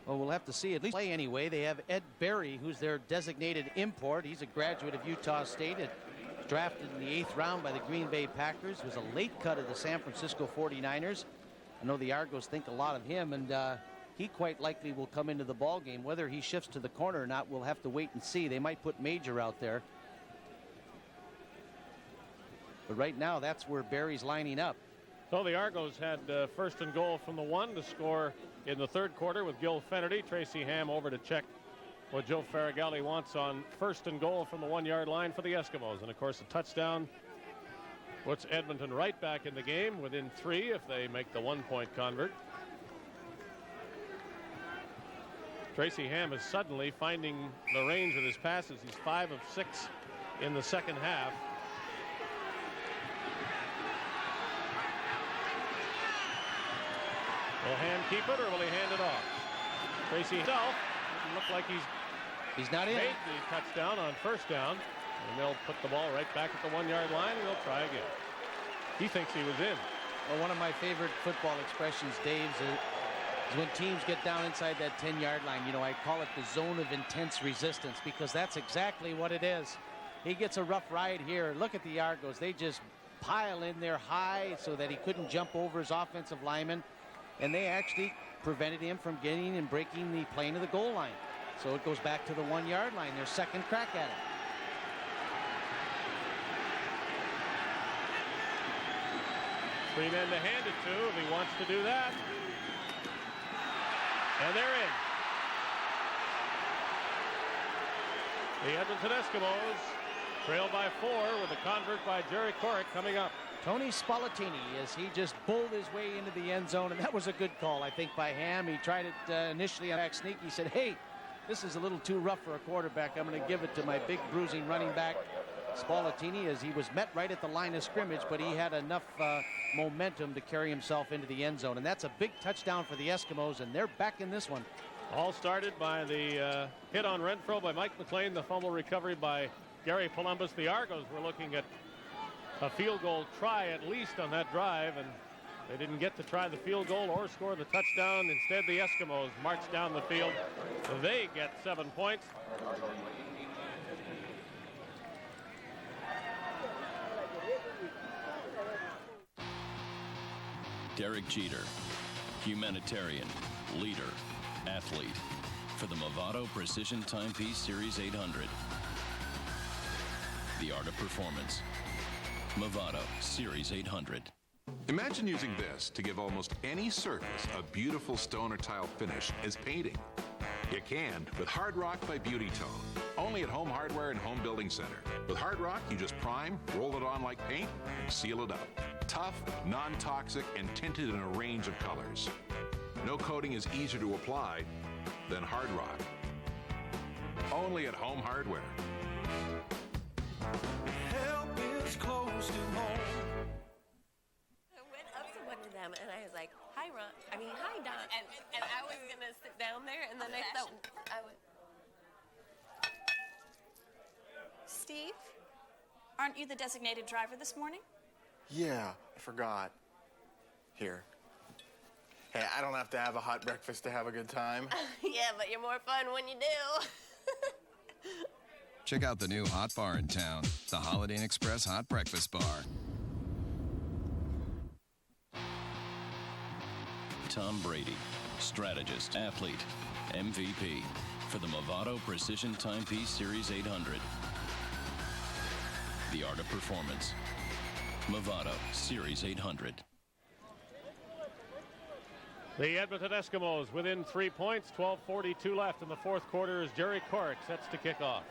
Well, we'll have to see. At least play anyway. They have Ed Berry, who's their designated import. He's a graduate of Utah State, drafted in the 8th round by the Green Bay Packers. Was a late cut of the San Francisco 49ers. I know the Argos think a lot of him, and he quite likely will come into the ball game. Whether he shifts to the corner or not, we'll have to wait and see. They might put Major out there. But right now, that's where Barry's lining up. So the Argos had first and goal from the 1 to score in the third quarter with Gil Fennerty. Tracy Ham over to check what Joe Faragalli wants on first and goal from the 1-yard line for the Eskimos. And of course, a touchdown puts Edmonton right back in the game within 3 if they make the 1-point convert. Tracy Ham is suddenly finding the range with his passes. He's 5 of 6 in the second half. Will Ham keep it, or will he hand it off? Tracy himself doesn't look like he's not in. Made the touchdown on first down, and they'll put the ball right back at the 1-yard line, and they'll try again. He thinks he was in. Well, one of my favorite football expressions, Dave, is when teams get down inside that 10-yard line. You know, I call it the zone of intense resistance, because that's exactly what it is. He gets a rough ride here. Look at the Argos. They just pile in there high so that he couldn't jump over his offensive lineman. And they actually prevented him from getting and breaking the plane of the goal line. So it goes back to the 1-yard line, their second crack at it. Three men to hand it to if he wants to do that. And they're in. The Edmonton Eskimos trail by 4 with a convert by Jerry Corrick coming up. Tony Spallettini, as he just bowled his way into the end zone, and that was a good call, I think, by Ham. He tried it initially on back sneak. He said, hey, this is a little too rough for a quarterback. I'm going to give it to my big bruising running back, Spallettini, as he was met right at the line of scrimmage, but he had enough momentum to carry himself into the end zone. And that's a big touchdown for the Eskimos, and they're back in this one. All started by the hit on Renfro by Mike McLean, the fumble recovery by Gary Columbus. The Argos were looking at a field goal try at least on that drive, and they didn't get to try the field goal or score the touchdown. Instead, the Eskimos marched down the field. They get 7 points. Derek Jeter, humanitarian, leader, athlete, for the Movado Precision Timepiece Series 800. The art of performance. Movado Series 800. Imagine using this to give almost any surface a beautiful stone or tile finish as painting. You can with Hard Rock by Beauty Tone, only at Home Hardware and Home Building Center. With Hard Rock, you just prime, roll it on like paint, and seal it up. Tough, non-toxic, and tinted in a range of colors. No coating is easier to apply than Hard Rock. Only at Home Hardware. Help is close to home. I went up to one of them and I was like, "Hi, Ron." I mean, "Hi, Don." And I was gonna sit down there, and then I thought I would. Steve, aren't you the designated driver this morning? Yeah, I forgot. Here. Hey, I don't have to have a hot breakfast to have a good time. Yeah, but you're more fun when you do. Check out the new hot bar in town, the Holiday Inn Express Hot Breakfast Bar. Tom Brady, strategist, athlete, MVP for the Movado Precision Timepiece Series 800. The art of performance. Movado Series 800. The Edmonton Eskimos within 3 points, 12:42 left in the fourth quarter as Jerry Corrick sets to kick off.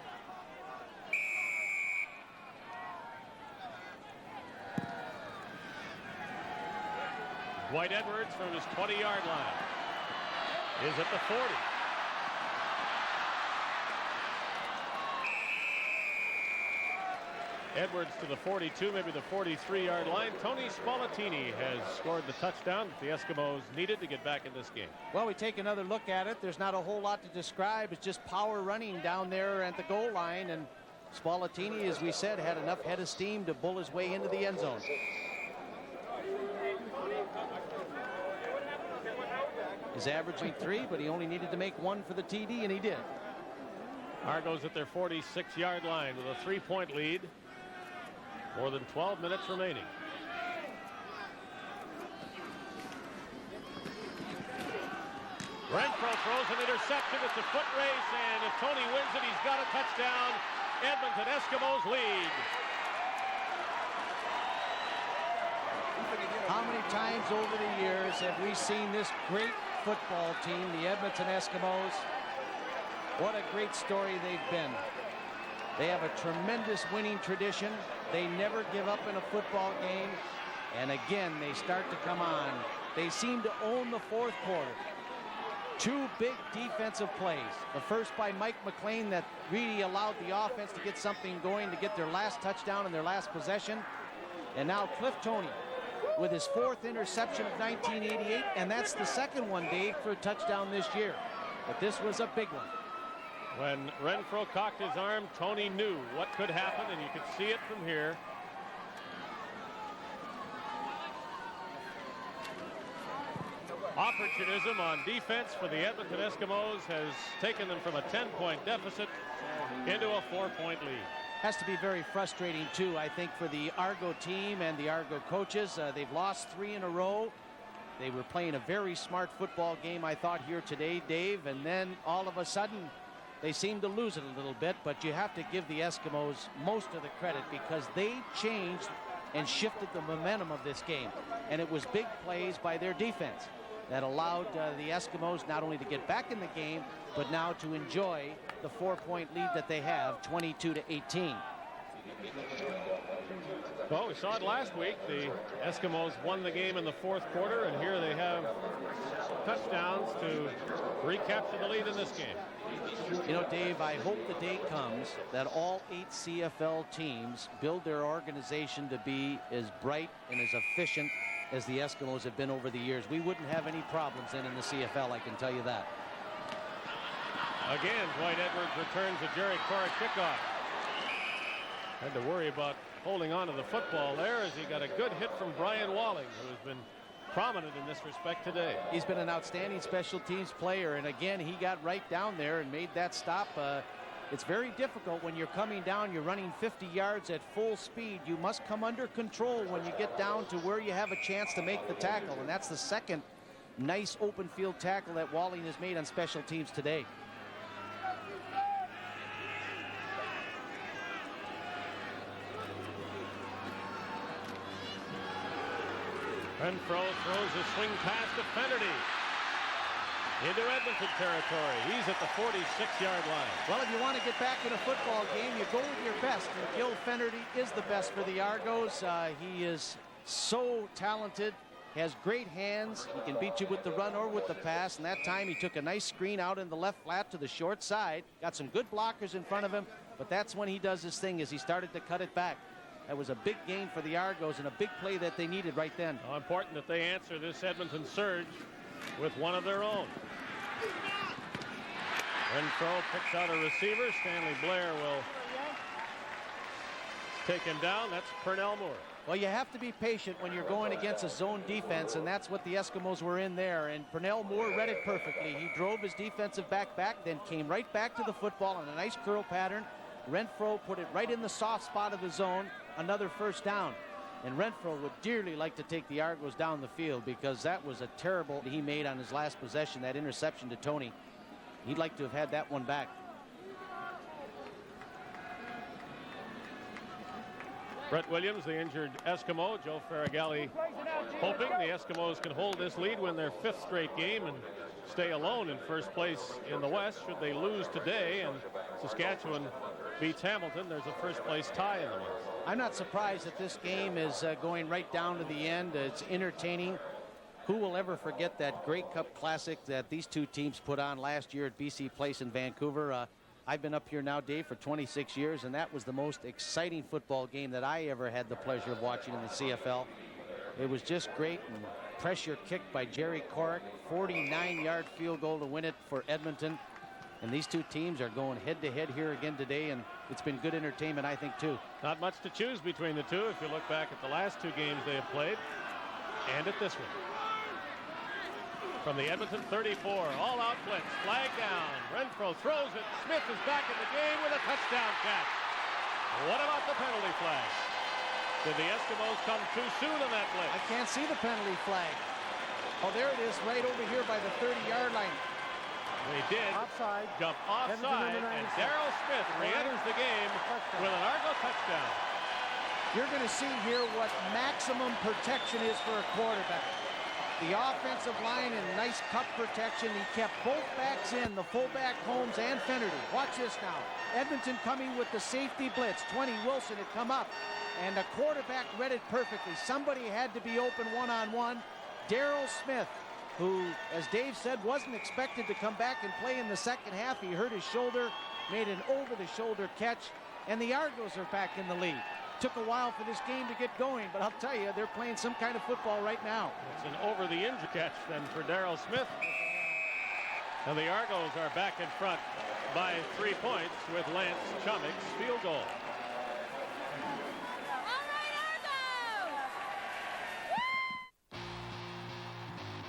Dwight Edwards from his 20-yard line is at the 40. Edwards to the 42, maybe the 43-yard line. Tony Spallettini has scored the touchdown that the Eskimos needed to get back in this game. Well, we take another look at it. There's not a whole lot to describe. It's just power running down there at the goal line. And Spallettini, as we said, had enough head of steam to bull his way into the end zone. He's averaging 3, but he only needed to make 1 for the TD, and he did. Argos at their 46-yard line with a 3-point lead. More than 12 minutes remaining. Renfro throws an interception. It's a foot race, and if Tony wins it, he's got a touchdown. Edmonton Eskimos lead. How many times over the years have we seen this great football team, the Edmonton Eskimos? What a great story they've been. They have a tremendous winning tradition. They never give up in a football game. And again, they start to come on. They seem to own the fourth quarter. 2 big defensive plays. The first by Mike McLean that really allowed the offense to get something going, to get their last touchdown and their last possession. And now Cliff Toney with his 4th interception of 1988. And that's the second one, Dave, for a touchdown this year. But this was a big one. When Renfro cocked his arm, Tony knew what could happen, and you could see it from here. Opportunism on defense for the Edmonton Eskimos has taken them from a 10-point deficit into a 4-point lead. Has to be very frustrating, too, I think, for the Argo team and the Argo coaches. They've lost 3 in a row. They were playing a very smart football game, I thought, here today, Dave, and then all of a sudden they seem to lose it a little bit, but you have to give the Eskimos most of the credit because they changed and shifted the momentum of this game. And it was big plays by their defense that allowed the Eskimos not only to get back in the game, but now to enjoy the 4-point lead that they have, 22-18. Well, we saw it last week. The Eskimos won the game in the fourth quarter, and here they have touchdowns to recapture the lead in this game. You know, Dave, I hope the day comes that all 8 CFL teams build their organization to be as bright and as efficient as the Eskimos have been over the years. We wouldn't have any problems then in the CFL, I can tell you that. Again, Dwight Edwards returns a Jerry Corrick kickoff. Had to worry about holding on to the football there as he got a good hit from Brian Walling, who has been prominent in this respect today. He's been an outstanding special teams player, and again, he got right down there and made that stop. It's very difficult when you're coming down, you're running 50 yards at full speed. You must come under control when you get down to where you have a chance to make the tackle, and that's the second nice open field tackle that Walling has made on special teams today. Renfro throws a swing pass to Fennerty. into Edmonton territory. He's at the 46-yard line. Well, if you want to get back in a football game, you go with your best. And Gil Fennerty is the best for the Argos. He is so talented, has great hands. He can beat you with the run or with the pass. And that time he took a nice screen out in the left flat to the short side. Got some good blockers in front of him. But that's when he does his thing, as he started to cut it back. That was a big gain for the Argos and a big play that they needed right then. How important that they answer this Edmonton surge with one of their own. Renfro picks out a receiver. Stanley Blair will take him down. That's Pernell Moore. Well, you have to be patient when you're going against a zone defense, and that's what the Eskimos were in there. And Pernell Moore read it perfectly. He drove his defensive back, then came right back to the football on a nice curl pattern. Renfro put it right in the soft spot of the zone. Another first down. And Renfro would dearly like to take the Argos down the field, because that was a terrible he made on his last possession, that interception to Tony. He'd like to have had that one back. Brett Williams, the injured Eskimo. Joe Farragalli hoping the Eskimos can hold this lead, win their 5th straight game, and stay alone in first place in the West. Should they lose today and Saskatchewan beats Hamilton, there's a first place tie in the West. I'm not surprised that this game is going right down to the end. It's entertaining. Who will ever forget that Grey Cup Classic that these two teams put on last year at BC Place in Vancouver? I've been up here now, Dave, for 26 years, and that was the most exciting football game that I ever had the pleasure of watching in the CFL. It was just great, and pressure kicked by Jerry Corrick, 49-yard field goal to win it for Edmonton. And these two teams are going head-to-head here again today, and it's been good entertainment, I think, too. Not much to choose between the two if you look back at the last 2 games they have played, and at this one. From the Edmonton 34, all-out blitz, flag down. Renfro throws it. Smith is back in the game with a touchdown catch. What about the penalty flag? Did the Eskimos come too soon on that blitz? I can't see the penalty flag. Oh, there it is, right over here by the 30-yard line. They did offside. Jump offside, and Darrell Smith re-enters the game with an Argo touchdown. You're going to see here what maximum protection is for a quarterback. The offensive line and nice cup protection. He kept both backs in, the fullback Holmes and Fennerty. Watch this now. Edmonton coming with the safety blitz. 20 Wilson had come up, and the quarterback read it perfectly. Somebody had to be open one-on-one. Darrell Smith, who, as Dave said, wasn't expected to come back and play in the second half. He hurt his shoulder, made an over-the-shoulder catch, and the Argos are back in the lead. Took a while for this game to get going, but I'll tell you, they're playing some kind of football right now. It's an over-the-injury catch then for Darrell Smith. And the Argos are back in front by 3 points with Lance Chummick's field goal.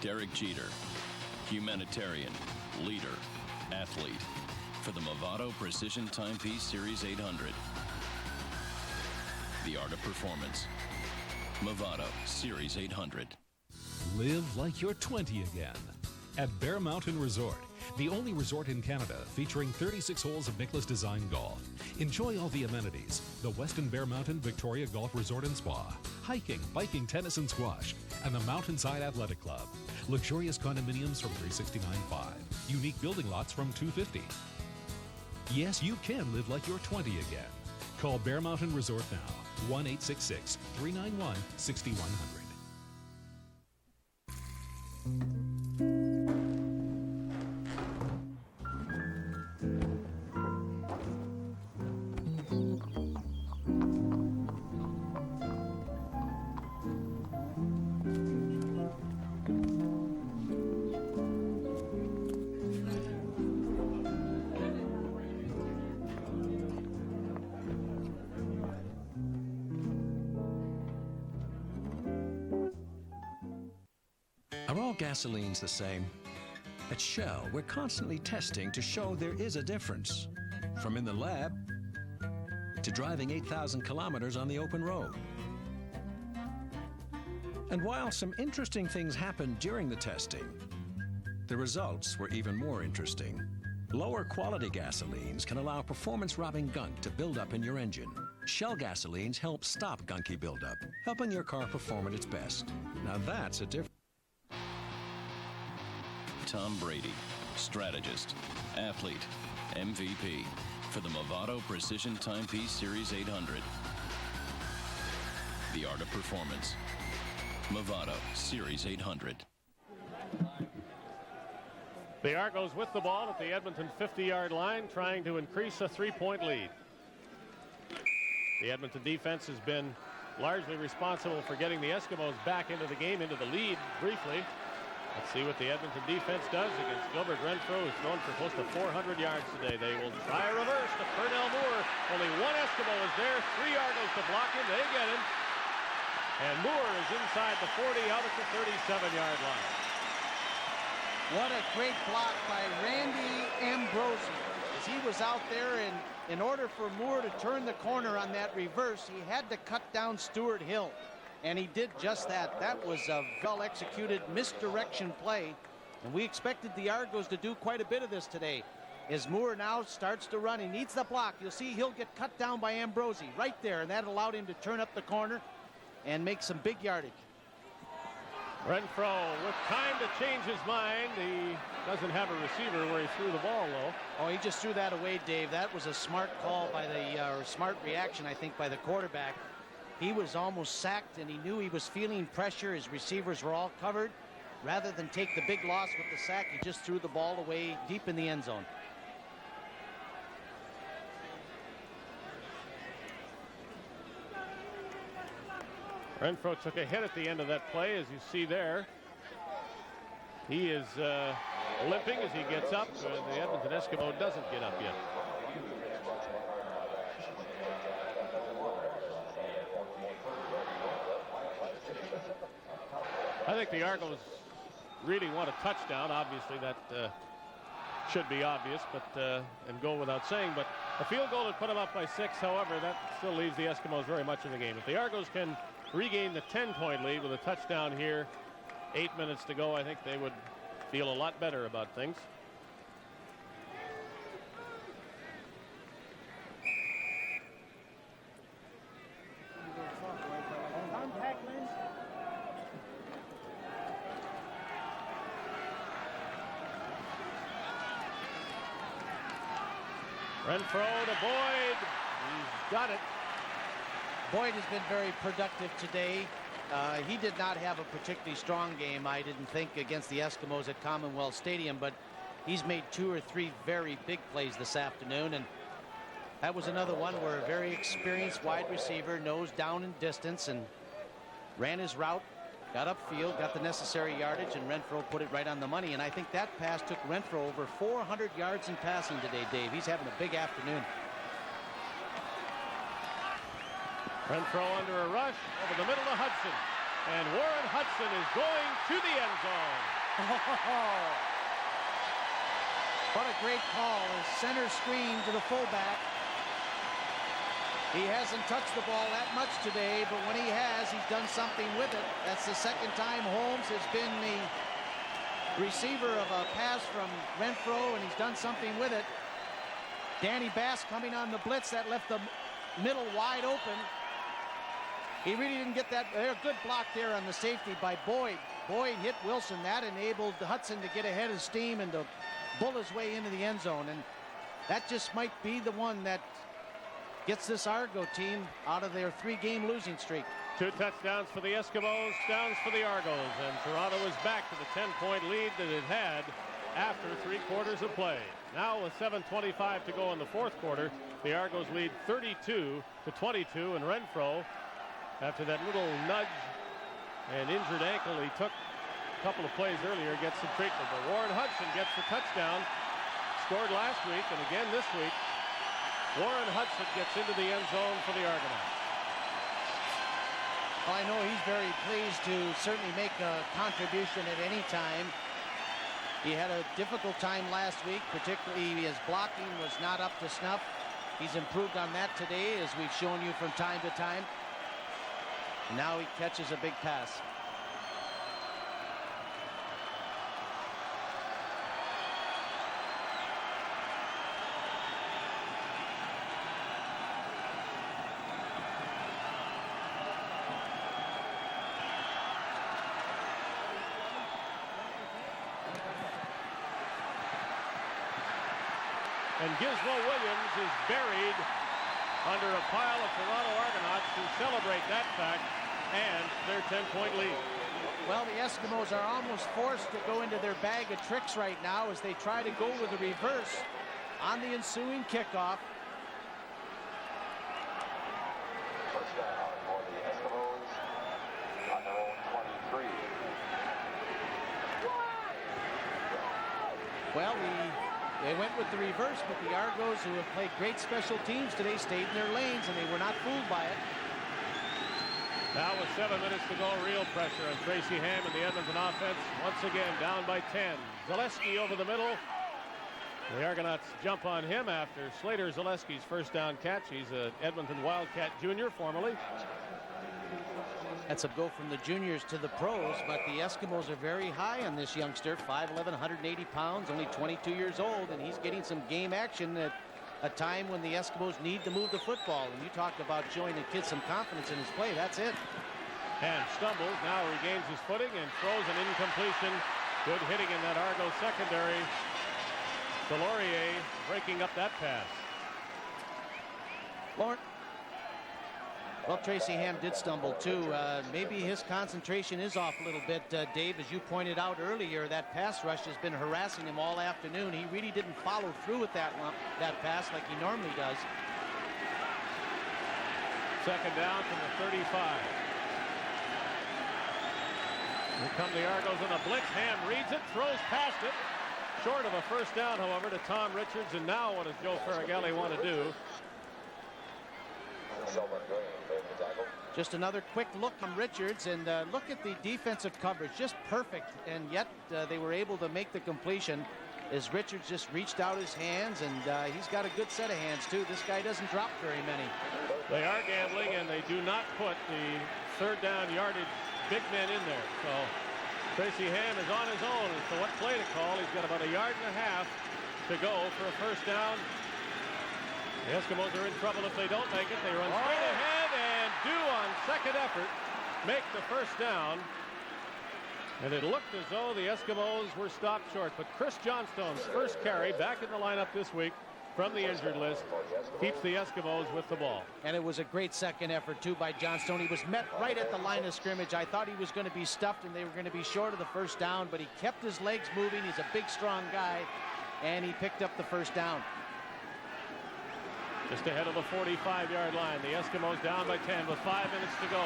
Derek Jeter, humanitarian, leader, athlete, for the Movado Precision Timepiece Series 800. The art of performance. Movado Series 800. Live like you're 20 again at Bear Mountain Resort, the only resort in Canada featuring 36 holes of Nicklaus Design Golf. Enjoy all the amenities: the Weston Bear Mountain Victoria Golf Resort and Spa, hiking, biking, tennis and squash, and the Mountainside Athletic Club. Luxurious condominiums from $369,500. Unique building lots from $250,000. Yes, you can live like you're 20 again. Call Bear Mountain Resort now. 1-866-391-6100. Are all gasolines the same? At Shell, we're constantly testing to show there is a difference. From in the lab to driving 8,000 kilometers on the open road. And while some interesting things happened during the testing, the results were even more interesting. Lower quality gasolines can allow performance-robbing gunk to build up in your engine. Shell gasolines help stop gunky buildup, helping your car perform at its best. Now that's a difference. Tom Brady, strategist, athlete, MVP for the Movado Precision Timepiece Series 800. The art of performance. Movado Series 800. The Argos with the ball at the Edmonton 50-yard line, trying to increase a 3-point lead. The Edmonton defense has been largely responsible for getting the Eskimos back into the game, into the lead briefly. Let's see what the Edmonton defense does against Gilbert Renfro, who's thrown for close to 400 yards today. They will try a reverse to Pernell Moore. Only one Eskimo is there. 3 Argos to block him. They get him. And Moore is inside the 40, out at the 37-yard line. What a great block by Randy Ambrosi. As he was out there, and in order for Moore to turn the corner on that reverse, he had to cut down Stuart Hill. And he did just that. That was a well-executed misdirection play. And we expected the Argos to do quite a bit of this today. As Moore now starts to run, he needs the block. You'll see he'll get cut down by Ambrosi right there. And that allowed him to turn up the corner and make some big yardage. Renfro with time to change his mind. He doesn't have a receiver where he threw the ball, though. Oh, he just threw that away, Dave. That was a smart call by the, or smart reaction, I think, by the quarterback. He was almost sacked, and he knew he was feeling pressure. His receivers were all covered. Rather than take the big loss with the sack, he just threw the ball away deep in the end zone. Renfro took a hit at the end of that play, as you see there. He is limping as he gets up. The Edmonton Eskimo doesn't get up yet. I think the Argos really want a touchdown. Obviously, that should be obvious, but and go without saying. But a field goal would put them up by 6. However, that still leaves the Eskimos very much in the game. If the Argos can regain the 10-point lead with a touchdown here, 8 minutes to go, I think they would feel a lot better about things. Renfro to Boyd. He's got it. Boyd has been very productive today. He did not have a particularly strong game, I didn't think, against the Eskimos at Commonwealth Stadium, but he's made 2 or 3 very big plays this afternoon, and that was another one where a very experienced wide receiver knows down and distance and ran his route, got upfield, got the necessary yardage, and Renfro put it right on the money. And I think that pass took Renfro over 400 yards in passing today, Dave. He's having a big afternoon. Renfro under a rush over the middle of Hudson. And Warren Hudson is going to the end zone. What a great call. A center screen to the fullback. He hasn't touched the ball that much today, but when he has, he's done something with it. That's the second time Holmes has been the receiver of a pass from Renfro, and he's done something with it. Danny Bass coming on the blitz. That left the middle wide open. He really didn't get that. There, good block there on the safety by Boyd. Boyd hit Wilson. That enabled Hudson to get ahead of steam and to bull his way into the end zone. And that just might be the one that gets this Argo team out of their 3-game losing streak. 2 touchdowns for the Eskimos, downs for the Argos. And Toronto is back to the 10-point lead that it had after 3 quarters of play. Now with 7:25 to go in the 4th quarter, the Argos lead 32-22, and Renfro, after that little nudge and injured ankle he took a couple of plays earlier, gets some treatment. But Warren Hudson gets the touchdown, scored last week and again this week. Warren Hudson gets into the end zone for the Argonauts. Well, I know he's very pleased to certainly make a contribution at any time. He had a difficult time last week, particularly his blocking was not up to snuff. He's improved on that today, as we've shown you from time to time. Now he catches a big pass. and Gizmo Williams is buried under a pile of Toronto Argonauts to celebrate that fact and their 10-point lead. Well, the Eskimos are almost forced to go into their bag of tricks right now as they try to go with a reverse on the ensuing kickoff. First down for the Eskimos on their own 23. Well, they went with the reverse, but the Argos, who have played great special teams today, stayed in their lanes, and they were not fooled by it. Now with 7 minutes to go, real pressure on Tracy Ham and the Edmonton offense. Once again, down by 10. Zaleski over the middle. The Argonauts jump on him after Slater Zaleski's first down catch. He's an Edmonton Wildcat junior, formerly. That's a go from the juniors to the pros, but the Eskimos are very high on this youngster. 5'11", 180 pounds, only 22 years old, and he's getting some game action at a time when the Eskimos need to move the football. And you talked about showing the kid some confidence in his play. That's it. And stumbles, now regains his footing and throws an incompletion. Good hitting in that Argo secondary. Delorier breaking up that pass. Lauren. Well, Tracy Ham did stumble too. Maybe his concentration is off a little bit, Dave. As you pointed out earlier, that pass rush has been harassing him all afternoon. He really didn't follow through with that pass like he normally does. Second down from the 35. Here come the Argos in a blitz. Ham reads it, throws past it. Short of a first down, however, to Tom Richards. And now what does Joe Farragelli want to do? Just another quick look from Richards, and look at the defensive coverage, just perfect, and yet they were able to make the completion as Richards just reached out his hands, and he's got a good set of hands too. This guy doesn't drop very many. They are gambling, and they do not put the third down yardage big men in there. So Tracy Ham is on his own as to what play to call. He's got about a yard and a half to go for a first down. The Eskimos are in trouble if they don't make it. They run straight ahead and do on second effort make the first down. And it looked as though the Eskimos were stopped short. But Chris Johnstone's first carry back in the lineup this week from the injured list keeps the Eskimos with the ball. And it was a great second effort too by Johnstone. He was met right at the line of scrimmage. I thought he was going to be stuffed and they were going to be short of the first down, but he kept his legs moving. He's a big, strong guy, and he picked up the first down. Just ahead of the 45-yard line. The Eskimos down by 10 with 5 minutes to go.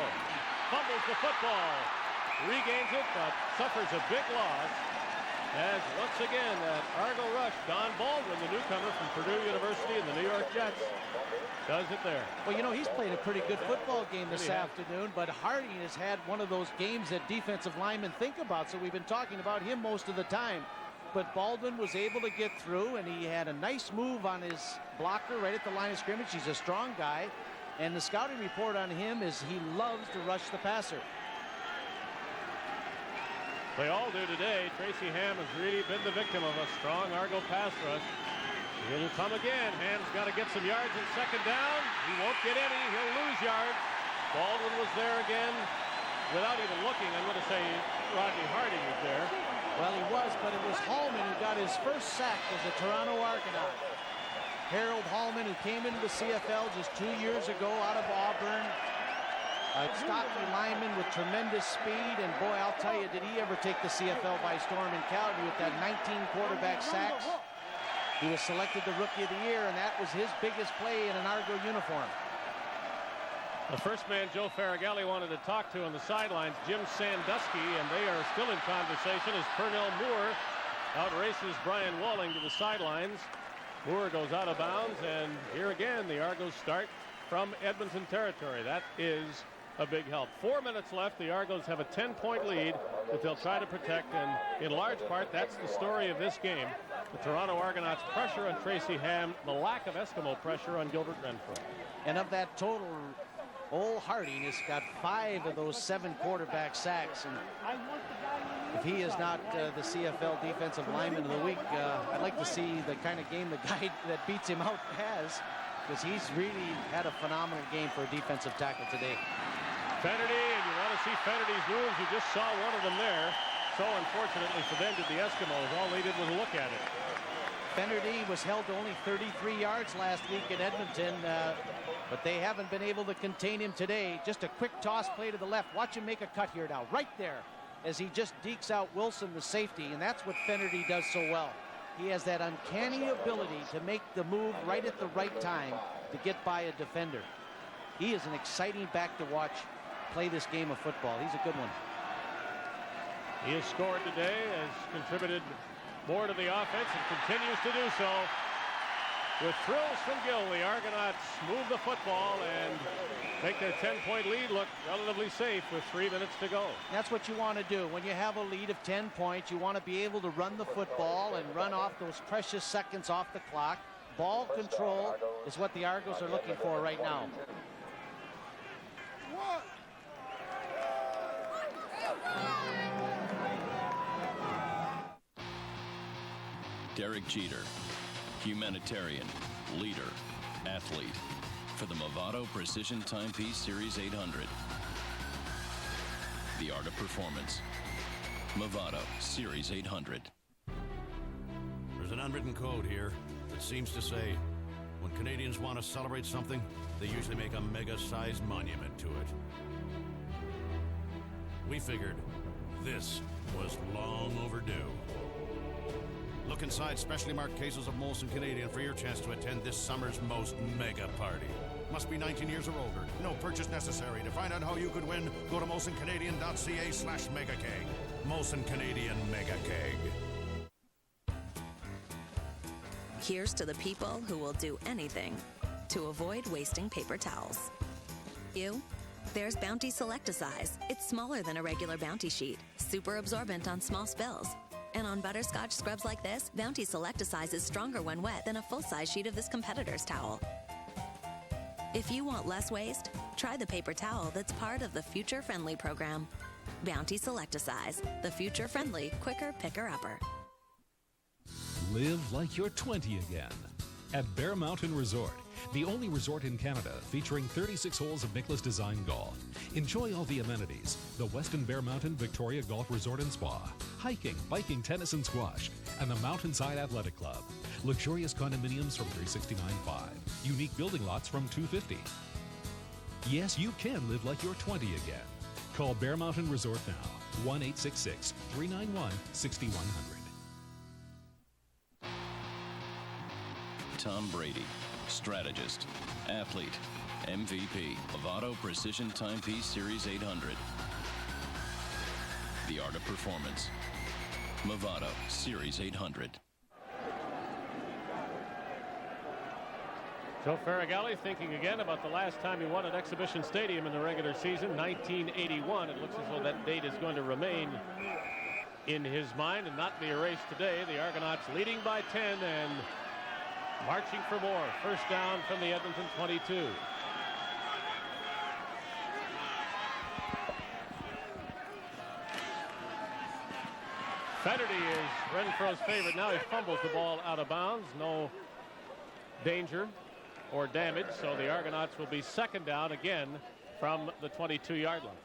Fumbles the football. Regains it, but suffers a big loss. As once again, that Argo rush, Don Baldwin, the newcomer from Purdue University and the New York Jets, does it there. Well, you know, he's played a pretty good football game this afternoon, but Harding has had one of those games that defensive linemen think about, so we've been talking about him most of the time. But Baldwin was able to get through, and he had a nice move on his blocker right at the line of scrimmage. He's a strong guy, and the scouting report on him is he loves to rush the passer. They all do today. Tracy Ham has really been the victim of a strong Argo pass rush. It'll come again. Ham's got to get some yards in second down. He won't get any. He'll lose yards. Baldwin was there again without even looking. I'm going to say Rodney Harding was there. Well, he was, but it was Hallman who got his first sack as a Toronto Argonaut. Harold Hallman, who came into the CFL just 2 years ago out of Auburn. A stocky lineman with tremendous speed, and boy, I'll tell you, did he ever take the CFL by storm in Calgary with that 19 quarterback sacks. He was selected the Rookie of the Year, and that was his biggest play in an Argo uniform. The first man Joe Farragelli wanted to talk to on the sidelines, Jim Sandusky, and they are still in conversation as Pernell Moore outraces Brian Walling to the sidelines. Moore goes out of bounds, and here again the Argos start from Edmonton territory. That is a big help. 4 minutes left. The Argos have a 10-point lead that they'll try to protect, and in large part that's the story of this game. The Toronto Argonauts pressure on Tracy Ham, the lack of Eskimo pressure on Gilbert Renfro. And of that total, Old Harding has got 5 of those 7 quarterback sacks, and if he is not the CFL Defensive Lineman of the Week, I'd like to see the kind of game the guy that beats him out has, because he's really had a phenomenal game for a defensive tackle today. Fennerty, and you want to see Fennerty's moves. You just saw one of them there. So unfortunately for them, did the Eskimos. All they did was look at it. Fennerty was held to only 33 yards last week in Edmonton, but they haven't been able to contain him today. Just a quick toss play to the left. Watch him make a cut here now, right there, as he just dekes out Wilson, the safety, and that's what Fennerty does so well. He has that uncanny ability to make the move right at the right time to get by a defender. He is an exciting back to watch play this game of football. He's a good one. He has scored today, has contributed more to the offense, and continues to do so. With thrills from Gill, the Argonauts move the football and make their 10-point lead look relatively safe with 3 minutes to go. That's what you want to do. When you have a lead of 10 points, you want to be able to run the football and run off those precious seconds off the clock. Ball control is what the Argos are looking for right now. Derek Jeter, humanitarian, leader, athlete, for the Movado Precision Timepiece Series 800. The art of performance. Movado Series 800. There's an unwritten code here that seems to say when Canadians want to celebrate something, they usually make a mega-sized monument to it. We figured this was long overdue. Look inside specially marked cases of Molson Canadian for your chance to attend this summer's most mega party. Must be 19 years or older. No purchase necessary. To find out how you could win, go to molsoncanadian.ca/megakeg. Molson Canadian Mega Keg. Here's to the people who will do anything to avoid wasting paper towels. You? There's Bounty Select-A-Size. It's smaller than a regular Bounty sheet, super absorbent on small spills. And on butterscotch scrubs like this, Bounty Select-A-Size is stronger when wet than a full-size sheet of this competitor's towel. If you want less waste, try the paper towel that's part of the Future Friendly program. Bounty Select-A-Size, the future-friendly, quicker picker-upper. Live like you're 20 again. At Bear Mountain Resort, the only resort in Canada featuring 36 holes of Nicklaus Design Golf. Enjoy all the amenities: the Weston Bear Mountain Victoria Golf Resort and Spa, hiking, biking, tennis and squash, and the Mountainside Athletic Club. Luxurious condominiums from $369.5. Unique building lots from $250. Yes, you can live like you're 20 again. Call Bear Mountain Resort now. 1-866-391-6100. Tom Brady, strategist, athlete, MVP, Movado Precision Timepiece Series 800. The art of performance. Movado Series 800. Joe Farragalli thinking again about the last time he won at Exhibition Stadium in the regular season, 1981. It looks as though that date is going to remain in his mind and not be erased today. The Argonauts leading by 10 and marching for more. First down from the Edmonton 22. Fennerty is Renfro's favorite. Now he fumbles the ball out of bounds. No danger or damage, so the Argonauts will be second down again from the 22-yard line.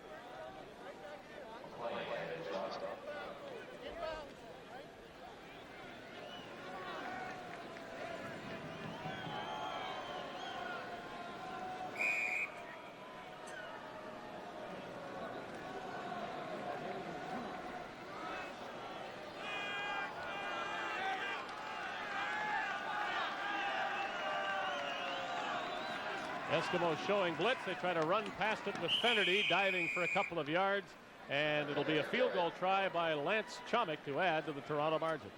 Eskimos showing blitz. They try to run past it with Fennerty diving for a couple of yards, and it'll be a field goal try by Lance Chomick to add to the Toronto margin.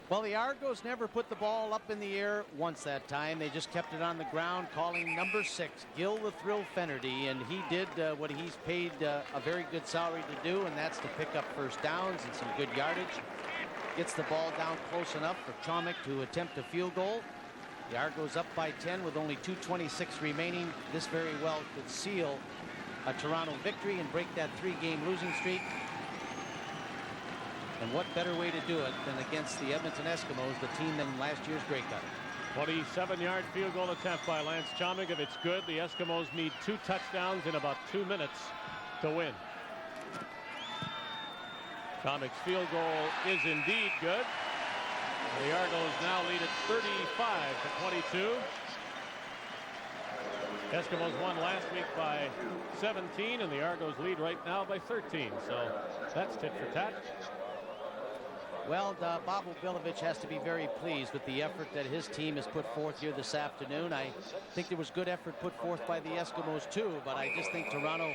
Well, the Argos never put the ball up in the air once that time. They just kept it on the ground, calling number 6, Gil the Thrill Fennerty, and he did what he's paid a very good salary to do, and that's to pick up first downs and some good yardage. Gets the ball down close enough for Chomick to attempt a field goal. The Argos up by 10 with only 2:26 remaining. This very well could seal a Toronto victory and break that 3-game losing streak. And what better way to do it than against the Edmonton Eskimos, the team in last year's Grey Cup. 27-yard field goal attempt by Lance Chomick. If it's good, the Eskimos need 2 touchdowns in about 2 minutes to win. Comic's field goal is indeed good. The Argos now lead at 35-22. Eskimos won last week by 17, and the Argos lead right now by 13. So that's tit for tat. Well, Bobo Bilovic has to be very pleased with the effort that his team has put forth here this afternoon. I think there was good effort put forth by the Eskimos too, but I just think Toronto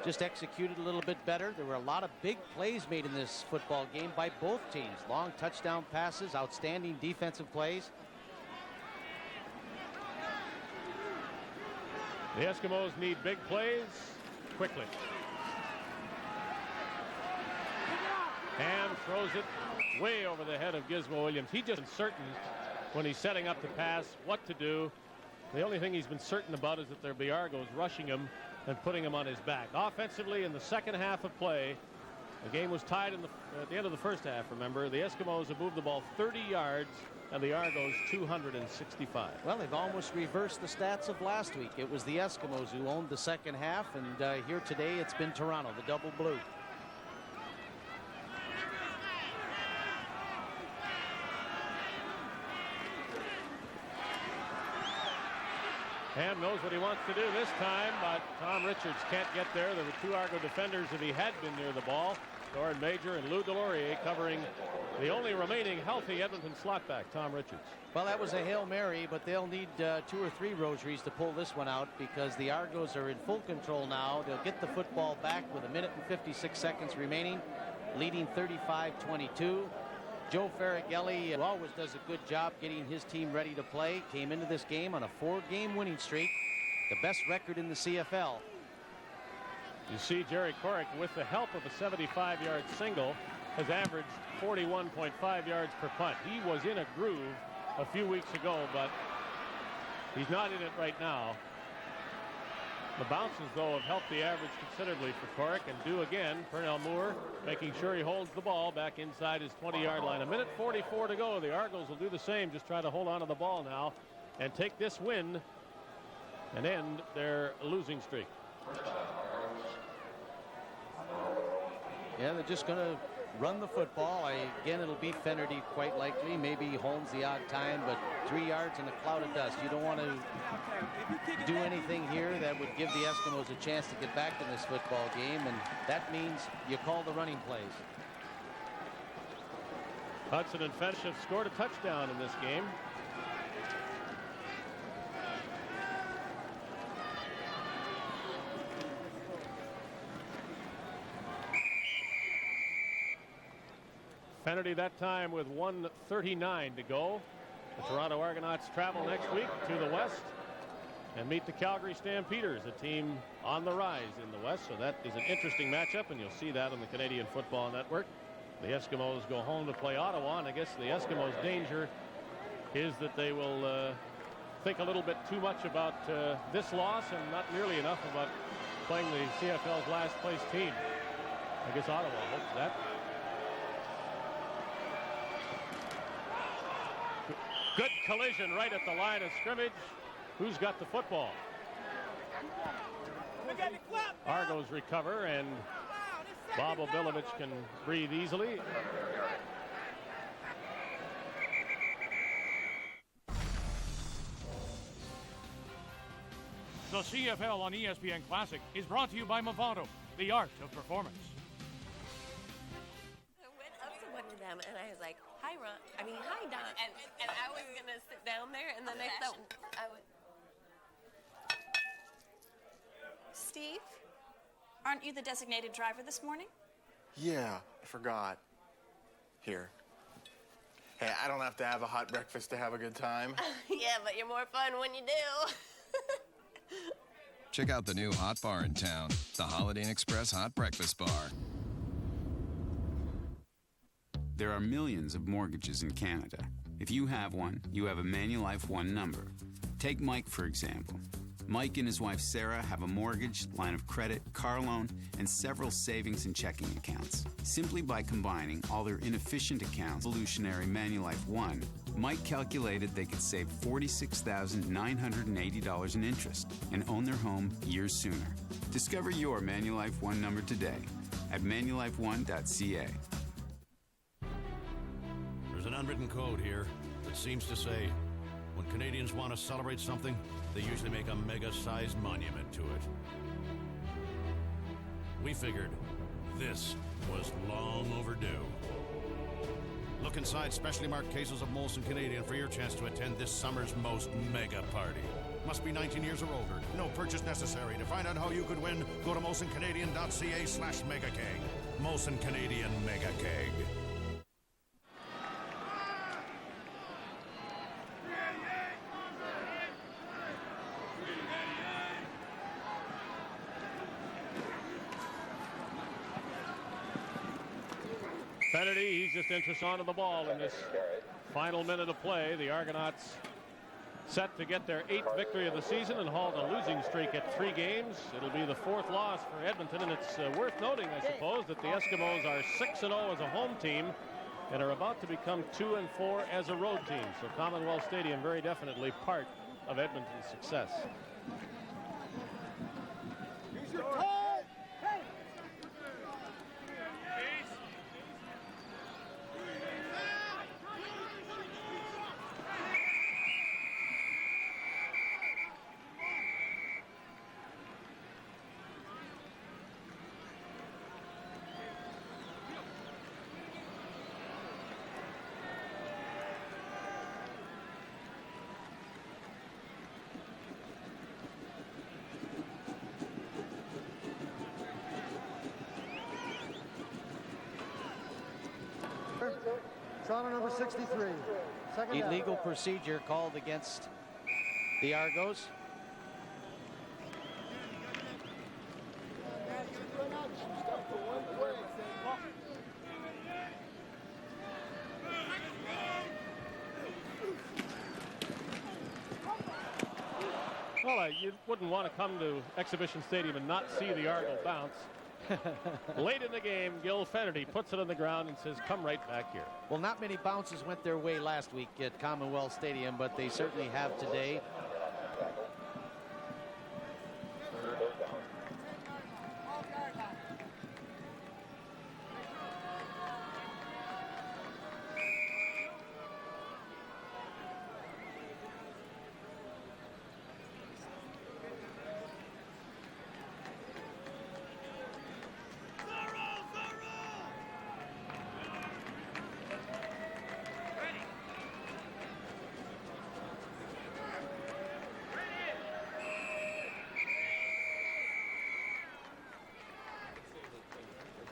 just executed a little bit better. There were a lot of big plays made in this football game by both teams. Long touchdown passes, outstanding defensive plays. The Eskimos need big plays quickly. Ham throws it way over the head of Gizmo Williams. He's just certain when he's setting up the pass what to do. The only thing he's been certain about is that there'll be Argos rushing him and putting him on his back. Offensively, in the second half of play, the game was tied at the end of the first half, remember. The Eskimos have moved the ball 30 yards and the Argos 265. Well, they've almost reversed the stats of last week. It was the Eskimos who owned the second half, and here today it's been Toronto, the double blue. Ham knows what he wants to do this time, but Tom Richards can't get there. There were two Argo defenders if he had been near the ball. Doran Major and Lou Delorier covering the only remaining healthy Edmonton slot back, Tom Richards. Well, that was a Hail Mary, but they'll need 2 or 3 rosaries to pull this one out because the Argos are in full control now. They'll get the football back with 1 minute and 56 seconds remaining, leading 35-22. Joe Farragelli always does a good job getting his team ready to play. Came into this game on a 4-game winning streak, the best record in the CFL. You see Jerry Corrick, with the help of a 75-yard single, has averaged 41.5 yards per punt. He was in a groove a few weeks ago, but he's not in it right now. The bounces, though, have helped the average considerably for Corrick, and do again. Pernell Moore making sure he holds the ball back inside his 20-yard line. 1 minute 44 to go. The Argos will do the same, just try to hold on to the ball now and take this win and end their losing streak. Yeah, they're just going to run the football. Again, it'll be Fennerty quite likely. Maybe Holmes the odd time, but 3 yards in a cloud of dust. You don't want to do anything here that would give the Eskimos a chance to get back in this football game, and that means you call the running plays. Hudson and Fench have scored a touchdown in this game. Fennerty that time with 1:39 to go. The Toronto Argonauts travel next week to the west and meet the Calgary Stampeders, a team on the rise in the west. So that is an interesting matchup, and you'll see that on the Canadian Football Network. The Eskimos go home to play Ottawa, and I guess the Eskimos' danger is that they will think a little bit too much about this loss and not nearly enough about playing the CFL's last place team. I guess Ottawa hopes that. Good collision right at the line of scrimmage. Who's got the football? Argos recover, and Bobo Bilovic can breathe easily. The CFL on ESPN Classic is brought to you by Movado, the art of performance. I went up to one of them and I was like, hi, Ron. Hi, Don. And I was going to sit down there, and then I thought I would. Steve, aren't you the designated driver this morning? Yeah, I forgot. Here. Hey, I don't have to have a hot breakfast to have a good time. Yeah, but you're more fun when you do. Check out the new hot bar in town, the Holiday Inn Express Hot Breakfast Bar. There are millions of mortgages in Canada. If you have one, you have a Manulife One number. Take Mike, for example. Mike and his wife Sarah have a mortgage, line of credit, car loan, and several savings and checking accounts. Simply by combining all their inefficient accounts, Evolutionary Manulife One Mike calculated they could save $46,980 in interest and own their home years sooner. Discover your Manulife One number today at manulifeone.ca. There's an unwritten code here that seems to say when Canadians want to celebrate something, they usually make a mega-sized monument to it. We figured this was long overdue. Look inside specially marked cases of Molson Canadian for your chance to attend this summer's most mega party. Must be 19 years or older. No purchase necessary. To find out how you could win, go to molsoncanadian.ca/megakeg. Molson Canadian Mega Keg. Kennedy, he's just interested onto the ball in this final minute of play. The Argonauts set to get their 8th victory of the season and halt a losing streak at 3 games. It'll be the 4th loss for Edmonton, and it's worth noting, I suppose, that the Eskimos are 6-0 as a home team and are about to become 2-4 as a road team. So Commonwealth Stadium very definitely part of Edmonton's success. Toronto number 63. Illegal procedure called against the Argos. Well, you wouldn't want to come to Exhibition Stadium and not see the Argo bounce. Late in the game, Gil Fennerty puts it on the ground and says, come right back here. Well, not many bounces went their way last week at Commonwealth Stadium, but they certainly have today.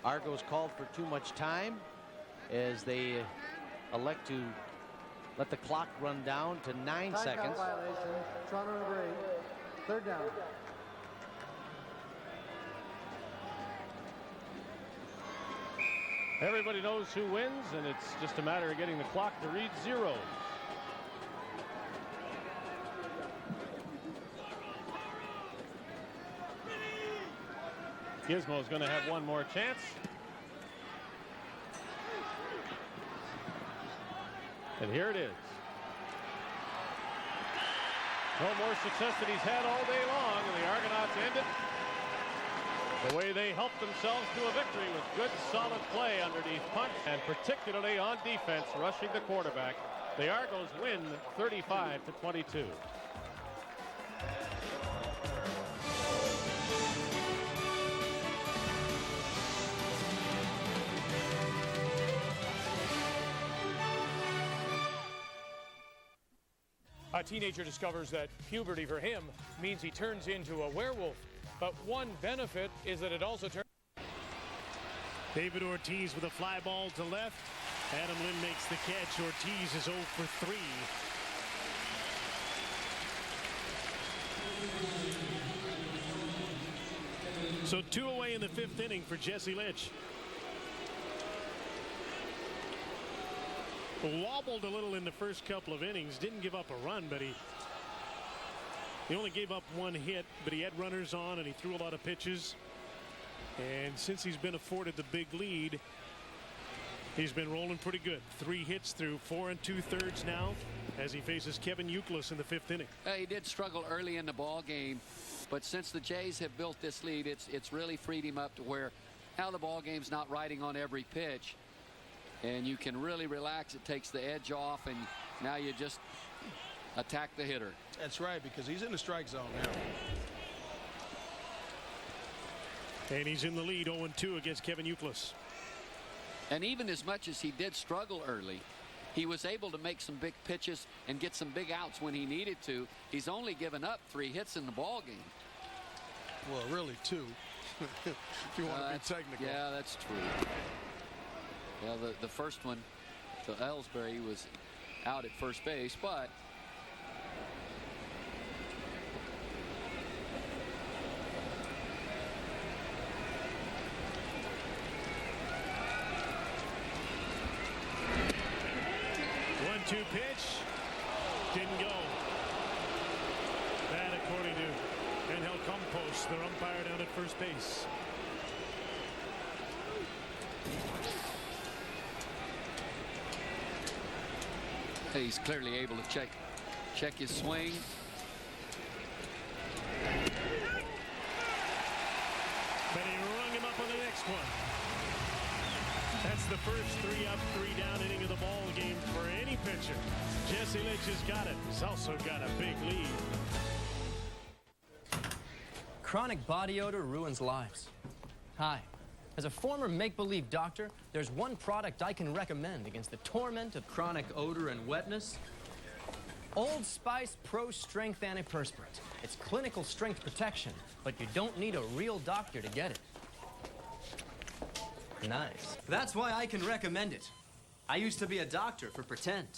Argos called for too much time as they elect to let the clock run down to 9 seconds. Violation. Toronto number 8. 3rd down. Everybody knows who wins, and it's just a matter of getting the clock to read zeros. Gizmo's going to have one more chance. And here it is. No more success that he's had all day long, and the Argonauts end it the way they helped themselves to a victory with good, solid play underneath punch, and particularly on defense, rushing the quarterback. The Argos win 35-22. A teenager discovers that puberty for him means he turns into a werewolf. But one benefit is that it also turns. David Ortiz with a fly ball to left. Adam Lynn makes the catch. Ortiz is 0 for 3. So 2 away in the 5th inning for Jesse Litch. Wobbled a little in the first couple of innings. Didn't give up a run, but he only gave up 1 hit, but he had runners on and he threw a lot of pitches. And since he's been afforded the big lead, He's been rolling pretty good. 3 hits through 4 2/3 now as he faces Kevin Youkilis in the 5th inning. He did struggle early in the ball game, but since the Jays have built this lead, it's really freed him up to where now the ball game's not riding on every pitch, and you can really relax. It takes the edge off, and now you just attack the hitter. That's right, because he's in the strike zone now. And he's in the lead 0-2 against Kevin Youkilis. And even as much as he did struggle early, he was able to make some big pitches and get some big outs when he needed to. He's only given up 3 hits in the ball game. Well, really 2, if you want to be technical. Yeah, that's true. Yeah, the first one to Ellsbury was out at first base, but One-two pitch didn't go. That, according to Angel Campos, their umpire down at first base. He's clearly able to check his swing. But he rung him up on the next one. That's the first 3-up, 3-down inning of the ball game for any pitcher. Jesse Litch has got it. He's also got a big lead. Chronic body odor ruins lives. Hi. As a former make-believe doctor, there's one product I can recommend against the torment of chronic odor and wetness. Old Spice Pro Strength Antiperspirant. It's clinical strength protection, but you don't need a real doctor to get it. Nice. That's why I can recommend it. I used to be a doctor for pretend.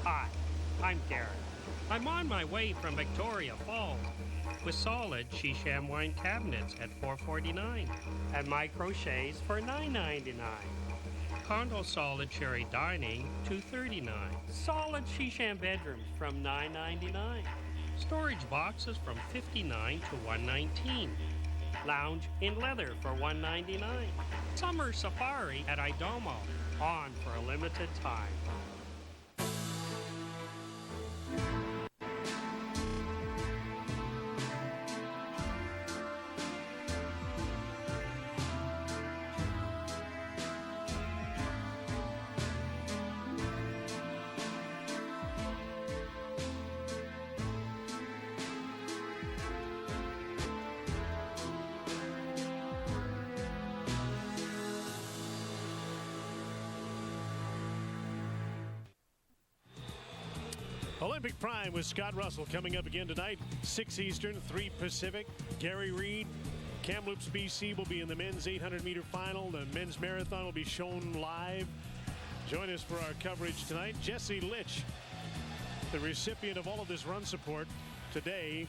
Hi, I'm Darren. I'm on my way from Victoria Falls with solid Shisham wine cabinets at $4.49 and my crochets for $9.99. Condo solid cherry dining $2.39. Solid Shisham bedrooms from $9.99. Storage boxes from $59 to $119. Lounge in leather for $199. Summer safari at Idomo on for a limited time. Olympic Prime with Scott Russell coming up again tonight. 6 Eastern, 3 Pacific. Gary Reed, Kamloops, BC will be in the men's 800-meter final. The men's marathon will be shown live. Join us for our coverage tonight. Jesse Litch, the recipient of all of this run support today